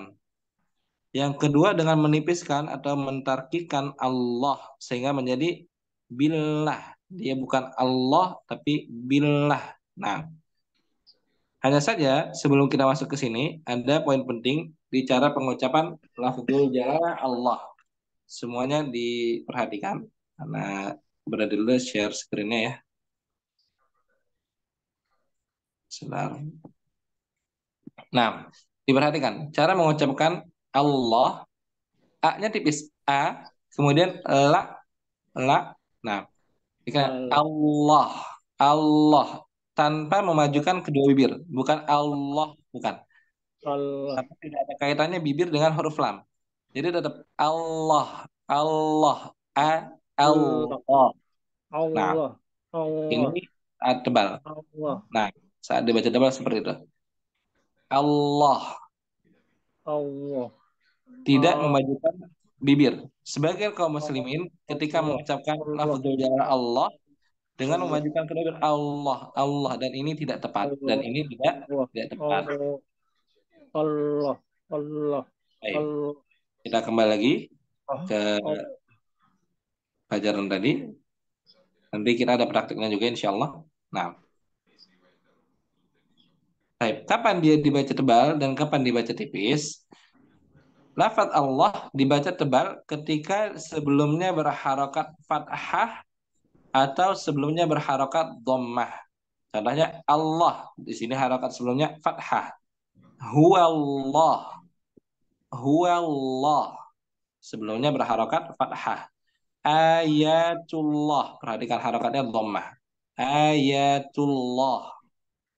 [SPEAKER 1] Yang kedua dengan menipiskan atau mentarkikan Allah sehingga menjadi billah. Dia bukan Allah tapi billah. Nah, hanya saja sebelum kita masuk ke sini ada poin penting di cara pengucapan lafzul jalalah Allah. Semuanya diperhatikan karena berada dulu share screen-nya ya. Sebentar. Nah, diperhatikan cara mengucapkan Allah, A-nya tipis A, kemudian la. Nah, jika
[SPEAKER 7] Allah.
[SPEAKER 1] Allah, Allah tanpa memajukan kedua bibir, bukan Allah, bukan.
[SPEAKER 7] Allah.
[SPEAKER 1] Tapi tidak ada kaitannya bibir dengan huruf lam. Jadi tetap Allah, Allah,
[SPEAKER 7] Allah.
[SPEAKER 1] Allah. Nah,
[SPEAKER 7] Allah. Allah.
[SPEAKER 1] ini saat tebal.
[SPEAKER 7] Allah.
[SPEAKER 1] Nah, saat dibaca tebal seperti itu. Allah
[SPEAKER 7] Allah.
[SPEAKER 1] tidak
[SPEAKER 7] Allah.
[SPEAKER 1] memajukan bibir. Sebagian kaum muslimin ketika
[SPEAKER 7] Allah.
[SPEAKER 1] mengucapkan
[SPEAKER 7] Allah.
[SPEAKER 1] lafzul jalalalah Allah dengan
[SPEAKER 7] Allah.
[SPEAKER 1] memajukan kedua bibir Allah, Allah, dan ini tidak tepat dan
[SPEAKER 7] Allah.
[SPEAKER 1] ini tidak
[SPEAKER 7] Allah.
[SPEAKER 1] tidak tepat.
[SPEAKER 7] Allah. Allah.
[SPEAKER 1] Baik,
[SPEAKER 7] Allah.
[SPEAKER 1] kita kembali lagi ke
[SPEAKER 7] Allah.
[SPEAKER 1] pelajaran tadi. Nanti kita ada praktiknya juga insya Allah. Nah, baik. Kapan dia dibaca tebal dan kapan dibaca tipis? Lafaz Allah dibaca tebal ketika sebelumnya berharokat fathah atau sebelumnya berharokat dhammah. Contohnya Allah, di sini harokat sebelumnya fathah. Huwallah, huwallah. Sebelumnya berharokat fathah. Ayatullah, perhatikan harokatnya dhammah. Ayatullah.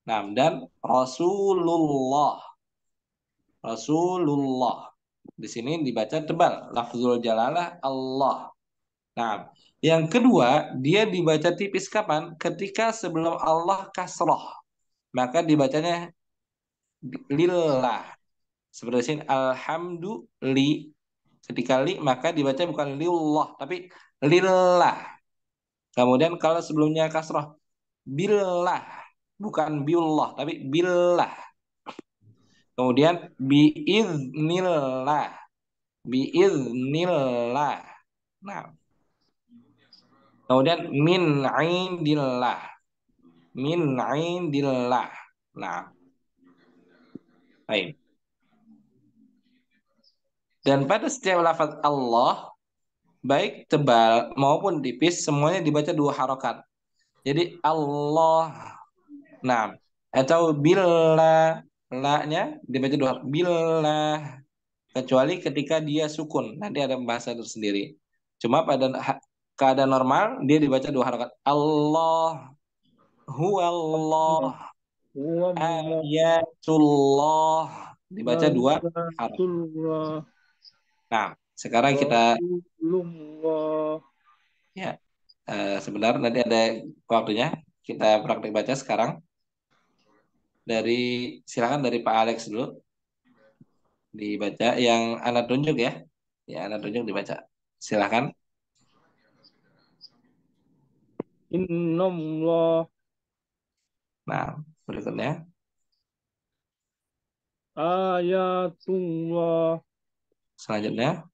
[SPEAKER 1] Nah, dan Rasulullah. Rasulullah. Di sini dibaca tebal. Lafzul jalalah Allah. Nah, yang kedua, dia dibaca tipis kapan? Ketika sebelum Allah kasroh. Maka dibacanya lillah. Seperti di sini, alhamdulillah. Ketika li, maka dibaca bukan lillah, tapi lillah. Kemudian kalau sebelumnya kasroh, billah. Bukan billah, tapi billah. Kemudian biiznillah. Biiznillah. Nah, kemudian min indillah. Min indillah. Nah, baik. Dan pada setiap lafaz Allah, baik tebal maupun tipis, semuanya dibaca 2 harokat. Jadi Allah. Nah, atau billah, la-nya dibaca 2 billah. Kecuali ketika dia sukun. Nanti ada bahasa tersendiri. Cuma pada keadaan normal dia dibaca 2 harokat. Allah, huwallah,
[SPEAKER 7] Huwallah.
[SPEAKER 1] ayatullah. Dibaca 2 harokat.
[SPEAKER 7] Ayatullah.
[SPEAKER 1] Nah, sekarang kita
[SPEAKER 7] Rasulullah.
[SPEAKER 1] ya sebentar nanti ada waktunya kita praktik baca sekarang silakan dari Pak Alex dulu dibaca yang anak tunjuk ya. Ya, anak tunjuk dibaca. Silakan.
[SPEAKER 7] Innallah.
[SPEAKER 1] Nah, berikutnya.
[SPEAKER 7] Ayatullah.
[SPEAKER 1] Selanjutnya.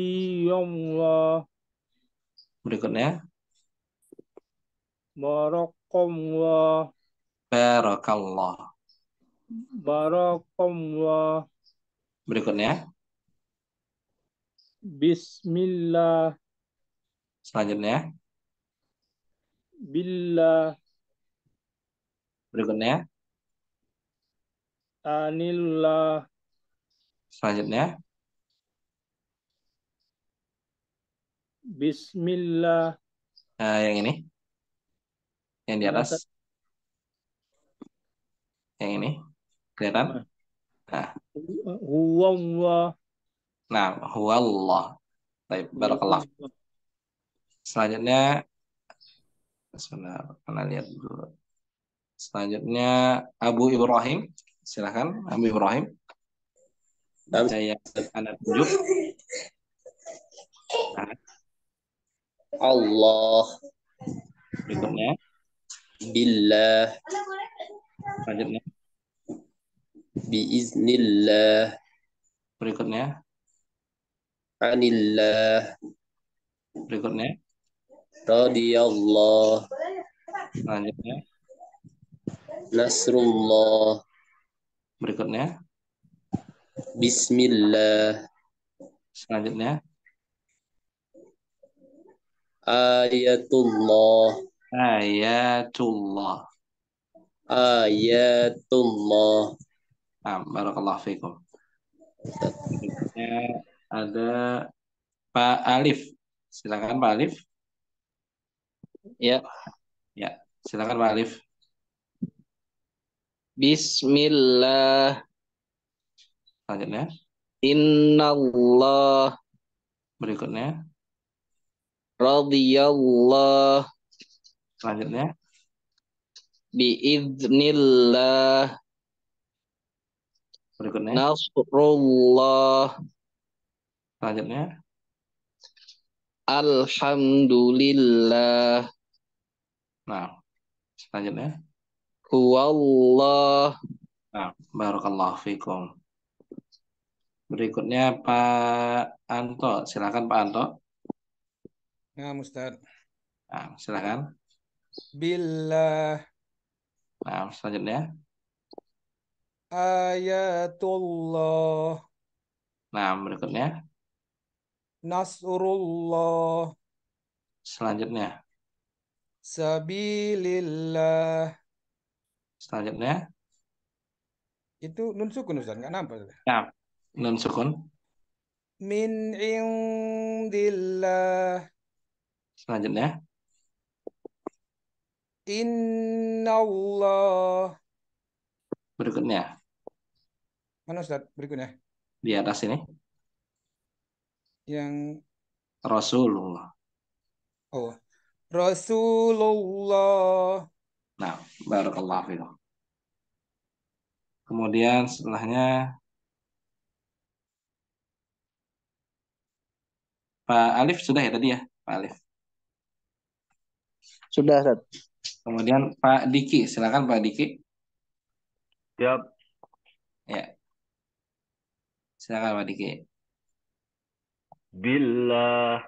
[SPEAKER 7] Radiyallah.
[SPEAKER 1] Berikutnya.
[SPEAKER 7] Barakallah.
[SPEAKER 1] Barakallah.
[SPEAKER 7] Barakallah.
[SPEAKER 1] Berikutnya.
[SPEAKER 7] Bismillah.
[SPEAKER 1] Selanjutnya.
[SPEAKER 7] Billah.
[SPEAKER 1] Berikutnya.
[SPEAKER 7] Anillah.
[SPEAKER 1] Selanjutnya.
[SPEAKER 7] Bismillah.
[SPEAKER 1] Yang ini. Yang di atas.
[SPEAKER 7] Nah,
[SPEAKER 1] Yang ini. Kelihatan?
[SPEAKER 7] Nah.
[SPEAKER 1] Nah,
[SPEAKER 7] Huwallah.
[SPEAKER 1] nah huwallah. Baik, barakallah. Selanjutnya. Sebentar, mana lihat dulu. Selanjutnya Abu Ibrahim. Silakan Abu Ibrahim. Baca yang anak tunjuk. Nah,
[SPEAKER 2] Allah,
[SPEAKER 1] berikutnya.
[SPEAKER 2] billah,
[SPEAKER 1] Selanjutnya.
[SPEAKER 2] biiznillah,
[SPEAKER 1] Berikutnya.
[SPEAKER 2] anillah,
[SPEAKER 1] Berikutnya.
[SPEAKER 2] radiyallah,
[SPEAKER 1] Selanjutnya.
[SPEAKER 2] nasrullah,
[SPEAKER 1] Berikutnya.
[SPEAKER 2] bismillah,
[SPEAKER 1] Selanjutnya.
[SPEAKER 2] ayatullah,
[SPEAKER 1] Ayatullah.
[SPEAKER 2] ayatullah.
[SPEAKER 1] Nah, barakallahu fikum. Berikutnya ada Pak Alif. Silakan Pak Alif.
[SPEAKER 4] Ya.
[SPEAKER 1] Ya, silakan Pak Alif.
[SPEAKER 4] Bismillah.
[SPEAKER 1] Selanjutnya.
[SPEAKER 4] Innallah.
[SPEAKER 1] Berikutnya.
[SPEAKER 4] Radiyallah.
[SPEAKER 1] Selanjutnya.
[SPEAKER 4] Biiznillah.
[SPEAKER 1] Berikutnya.
[SPEAKER 4] Nasrullah.
[SPEAKER 1] Selanjutnya.
[SPEAKER 4] Alhamdulillah.
[SPEAKER 1] Nah, selanjutnya.
[SPEAKER 4] Huwallah.
[SPEAKER 1] Nah, barakallahu fikum. Berikutnya Pak Anto. Silakan Pak Anto.
[SPEAKER 3] Nah, Ustaz.
[SPEAKER 1] Nah, silakan.
[SPEAKER 3] Billah.
[SPEAKER 1] Nah, selanjutnya.
[SPEAKER 3] Ayatullah.
[SPEAKER 1] Nah, berikutnya.
[SPEAKER 3] Nasrullah.
[SPEAKER 1] Selanjutnya.
[SPEAKER 3] Sabilillah.
[SPEAKER 1] Selanjutnya.
[SPEAKER 3] Itu nun sukun Ustaz, nggak nampak.
[SPEAKER 1] Nah, nun sukun.
[SPEAKER 3] Min indillah.
[SPEAKER 1] Selanjutnya.
[SPEAKER 3] Innallah.
[SPEAKER 1] Berikutnya.
[SPEAKER 3] Mana Ustaz berikutnya?
[SPEAKER 1] Di atas ini.
[SPEAKER 3] Yang
[SPEAKER 1] Rasulullah.
[SPEAKER 3] oh, Rasulullah.
[SPEAKER 1] Nah, barakallahu fikum. Kemudian setelahnya Pak Alif sudah ya tadi ya, Pak Alif.
[SPEAKER 4] Sudah, Ustaz.
[SPEAKER 1] Kemudian Pak Diki, silakan Pak Diki.
[SPEAKER 5] Siap.
[SPEAKER 1] Ya. Silakan Pak Diki.
[SPEAKER 5] Billah.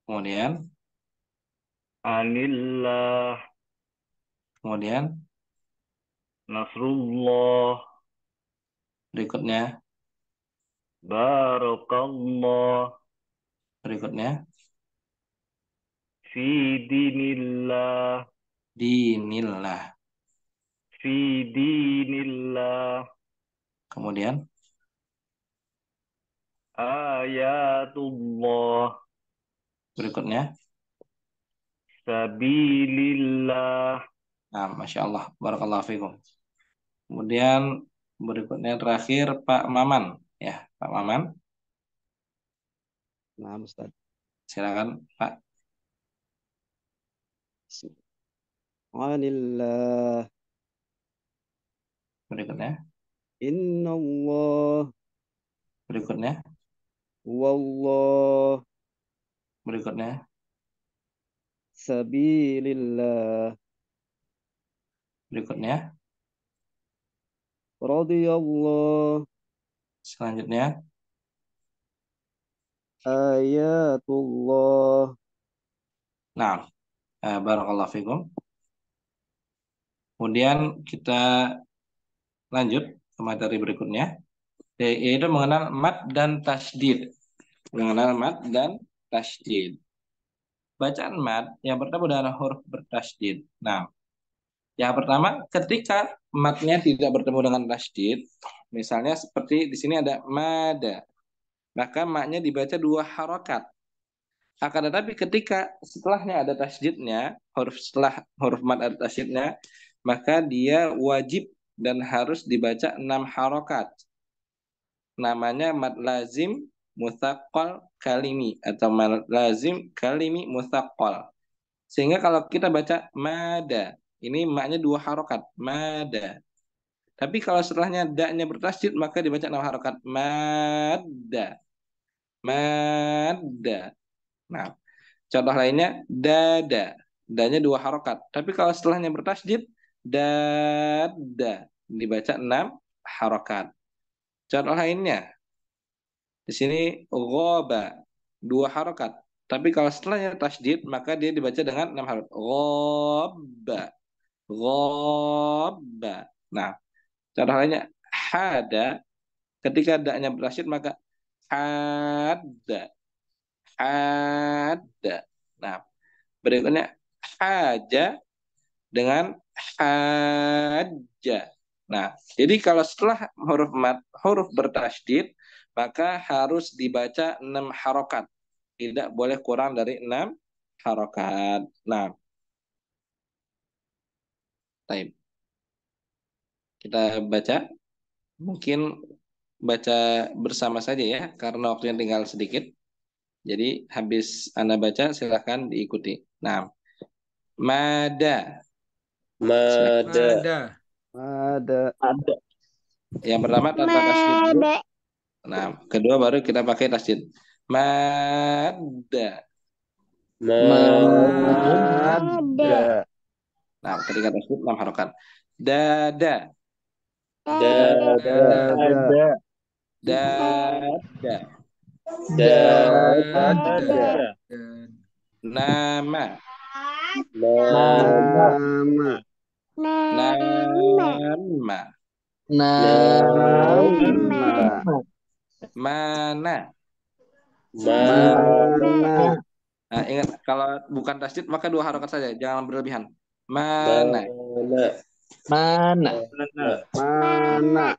[SPEAKER 1] Kemudian,
[SPEAKER 5] Anillah.
[SPEAKER 1] kemudian
[SPEAKER 5] Nasrullah.
[SPEAKER 1] berikutnya,
[SPEAKER 5] Barakallah.
[SPEAKER 1] berikutnya
[SPEAKER 5] Fi dinillah.
[SPEAKER 1] dinillah.
[SPEAKER 5] Fi dinillah.
[SPEAKER 1] Kemudian
[SPEAKER 5] Ayatullah.
[SPEAKER 1] Berikutnya.
[SPEAKER 5] Sabilillah.
[SPEAKER 1] Nah, Masya Allah. Barakallahu fikum. Kemudian berikutnya terakhir Pak Maman. Ya, Pak Maman.
[SPEAKER 6] Nah, Ustaz.
[SPEAKER 1] Silakan Pak.
[SPEAKER 6] Anillah.
[SPEAKER 1] Berikutnya.
[SPEAKER 6] Innallah.
[SPEAKER 1] Berikutnya.
[SPEAKER 6] Wallah.
[SPEAKER 1] Berikutnya.
[SPEAKER 6] Sabilillah.
[SPEAKER 1] Berikutnya.
[SPEAKER 6] Radiyallah.
[SPEAKER 1] Selanjutnya.
[SPEAKER 6] Ayatullah.
[SPEAKER 1] Nah, barakallahu fikum. Kemudian kita lanjut ke materi berikutnya, yaitu mengenal mad dan tasydid. Mengenal mad dan tasydid. Bacaan mad yang bertemu dengan huruf bertasydid. Nah, yang pertama, ketika madnya tidak bertemu dengan tasydid, misalnya seperti di sini ada mada, maka madnya dibaca 2 harokat. Akan tetapi ketika setelahnya ada tasydidnya, setelah huruf mad ada tasydidnya, maka dia wajib dan harus dibaca 6 harokat. Namanya mad lazim mutsaqqal kalimi atau mad lazim kalimi mutsaqqal. Sehingga kalau kita baca mada, ini maknya 2 harokat, mada. Tapi kalau setelahnya da-nya bertasydid maka dibaca 6 harokat, madda. Madda. Nah, contoh lainnya dada. Da-nya 2 harokat. Tapi kalau setelahnya bertasydid, dada. Dibaca 6 harokat. Contoh lainnya, di sini ghoba. 2 harokat. Tapi kalau setelahnya tasydid, maka dia dibaca dengan 6 harokat. Ghoba. Ghoba. Nah, contoh lainnya, hada. Ketika da-nya bertasydid, maka hada. Hada. Nah, berikutnya haja dengan haja. Nah, jadi kalau setelah huruf mad, huruf bertasydid, maka harus dibaca 6 harokat. Tidak boleh kurang dari 6 harokat. Nah, baik. Kita baca. Mungkin baca bersama saja ya, karena waktunya tinggal sedikit. Jadi habis Anda baca, silakan diikuti. Nah, mada.
[SPEAKER 2] Mada.
[SPEAKER 3] Ada.
[SPEAKER 6] Ada.
[SPEAKER 1] Yang pertama tanpa tasydid dulu. Nah, kedua baru kita pakai tasydid. Mada.
[SPEAKER 6] Ada.
[SPEAKER 1] Nah, ketika tasydid 6 harokat. Dada.
[SPEAKER 2] Dada.
[SPEAKER 6] Ada.
[SPEAKER 1] Dada.
[SPEAKER 6] Ada.
[SPEAKER 1] Nama.
[SPEAKER 6] Nama.
[SPEAKER 1] Nama.
[SPEAKER 6] Nama.
[SPEAKER 1] Mana.
[SPEAKER 6] Mana.
[SPEAKER 1] Nah, ingat kalau bukan tasydid maka 2 harokat saja, jangan berlebihan. Mana.
[SPEAKER 4] Mana?
[SPEAKER 6] Mana.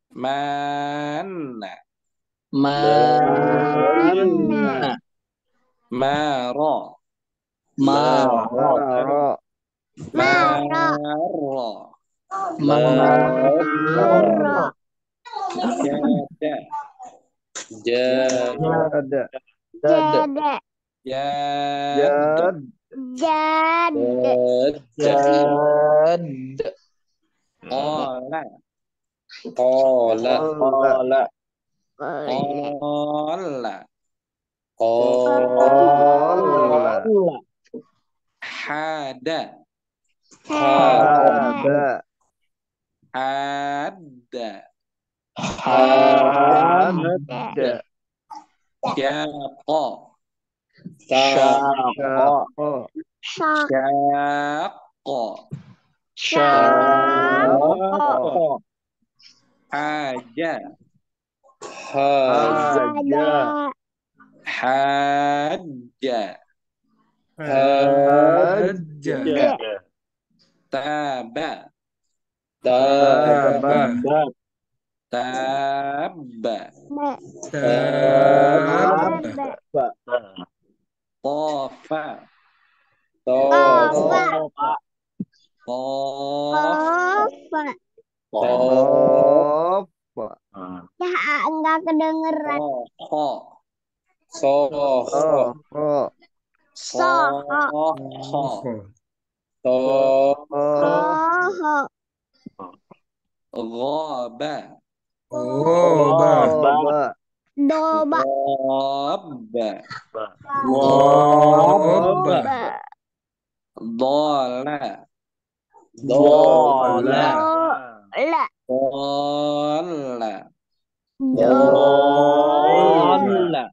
[SPEAKER 1] Mana.
[SPEAKER 6] Mana.
[SPEAKER 1] Maro.
[SPEAKER 6] Maro.
[SPEAKER 1] Maro.
[SPEAKER 6] Maro.
[SPEAKER 1] Jada.
[SPEAKER 6] Ada.
[SPEAKER 1] Jada. Ola.
[SPEAKER 6] Ola.
[SPEAKER 1] Ola.
[SPEAKER 6] Ola.
[SPEAKER 1] Hada.
[SPEAKER 6] Ada.
[SPEAKER 1] Ada.
[SPEAKER 6] Ada.
[SPEAKER 1] Syaqa.
[SPEAKER 6] Syaqa.
[SPEAKER 1] Syaqa.
[SPEAKER 6] Syaqa.
[SPEAKER 1] Haja.
[SPEAKER 6] Haja.
[SPEAKER 1] Haja.
[SPEAKER 3] Haja.
[SPEAKER 1] Taba.
[SPEAKER 6] Taba.
[SPEAKER 1] Tabba.
[SPEAKER 3] Tab.
[SPEAKER 1] Tofa.
[SPEAKER 2] Tofa.
[SPEAKER 1] Tofa.
[SPEAKER 6] Tofa.
[SPEAKER 2] Enggak kedengeran.
[SPEAKER 1] Toho.
[SPEAKER 2] Soho.
[SPEAKER 6] Toho.
[SPEAKER 1] Soho.
[SPEAKER 2] Soho.
[SPEAKER 1] Ghaba.
[SPEAKER 3] Oba.
[SPEAKER 6] Toba.
[SPEAKER 2] Doba.
[SPEAKER 1] Ghabba.
[SPEAKER 3] Oba.
[SPEAKER 1] Dhala.
[SPEAKER 2] Dola.
[SPEAKER 1] Dhala.
[SPEAKER 2] Dola.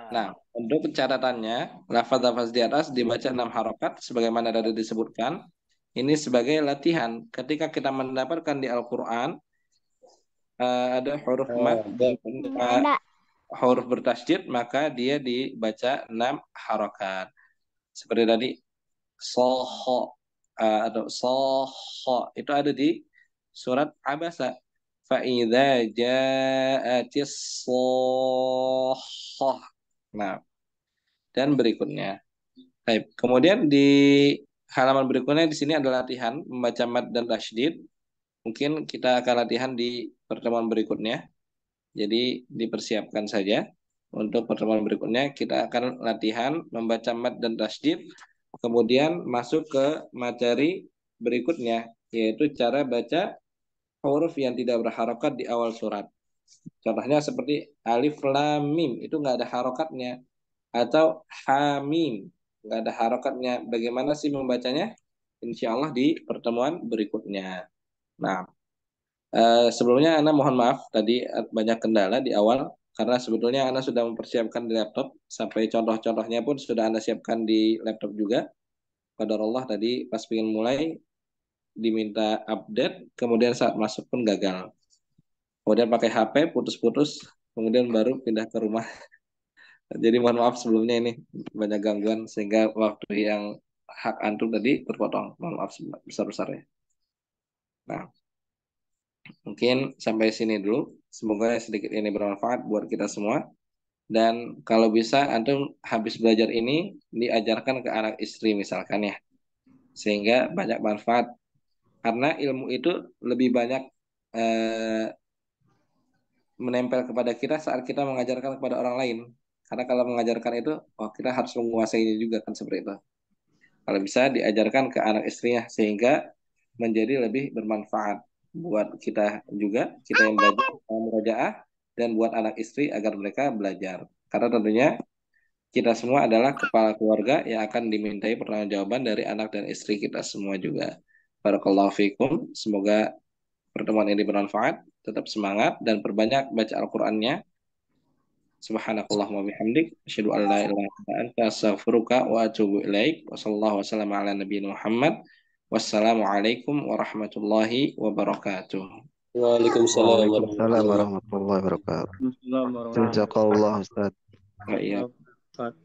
[SPEAKER 1] Nah, untuk pencatatannya, lafaz-lafaz di atas dibaca 6 harokat sebagaimana tadi disebutkan. Ini sebagai latihan. Ketika kita mendapatkan di Al-Quran ada huruf mad dan huruf bertasydid, maka dia dibaca 6 harokat. Seperti tadi, soho atau soho itu ada di surat Abasa. Fa'idha ja'atis sohoh. Nah, dan berikutnya. Baik. Kemudian di halaman berikutnya di sini ada latihan membaca mad dan tasydid. Mungkin kita akan latihan di pertemuan berikutnya. Jadi dipersiapkan saja. Untuk pertemuan berikutnya kita akan latihan membaca mad dan tasydid. Kemudian masuk ke materi berikutnya, yaitu cara baca huruf yang tidak berharokat di awal surat. Contohnya seperti alif lam mim, itu nggak ada harokatnya. Atau hamim, nggak ada harokatnya. Bagaimana sih membacanya? Insya Allah di pertemuan berikutnya. Nah, sebelumnya Ana mohon maaf tadi banyak kendala di awal karena sebetulnya Ana sudah mempersiapkan di laptop sampai contoh-contohnya pun sudah Ana siapkan di laptop juga. Qadarullah tadi pas ingin mulai diminta update, kemudian saat masuk pun gagal. Kemudian pakai HP putus-putus, kemudian baru pindah ke rumah. Jadi mohon maaf sebelumnya ini banyak gangguan sehingga waktu yang hak antum tadi terpotong. Mohon maaf besar-besarnya. Nah, mungkin sampai sini dulu. Semoga sedikit ini bermanfaat buat kita semua. Dan kalau bisa antum habis belajar ini diajarkan ke anak istri misalkan ya. Sehingga banyak manfaat. Karena ilmu itu lebih banyak menempel kepada kita saat kita mengajarkan kepada orang lain. Karena kalau mengajarkan itu, oh kita harus menguasainya juga kan seperti itu. Kalau bisa diajarkan ke anak istrinya sehingga menjadi lebih bermanfaat buat kita juga, kita yang belajar murojaah, dan buat anak istri agar mereka belajar. Karena tentunya kita semua adalah kepala keluarga yang akan dimintai pertanggungjawaban dari anak dan istri kita semua juga. Barakallahu fikum. Semoga pertemuan ini bermanfaat. Tetap semangat dan perbanyak baca Al-Qur'annya. Subhanakallahumma bihamdik asyhadu an la ilaha illa anta astaghfiruka wa atubu ilaik. Wassallallahu wasallam ala nabiyina Muhammad. Wassalamualaikum warahmatullahi wabarakatuh.
[SPEAKER 2] Waalaikumsalam
[SPEAKER 6] Waalaikumsalam warahmatullahi wabarakatuh.
[SPEAKER 7] Bismillahirrahmanirrahim.
[SPEAKER 6] Jazakallah Ustaz.
[SPEAKER 1] Wa iya.
[SPEAKER 7] Ustaz.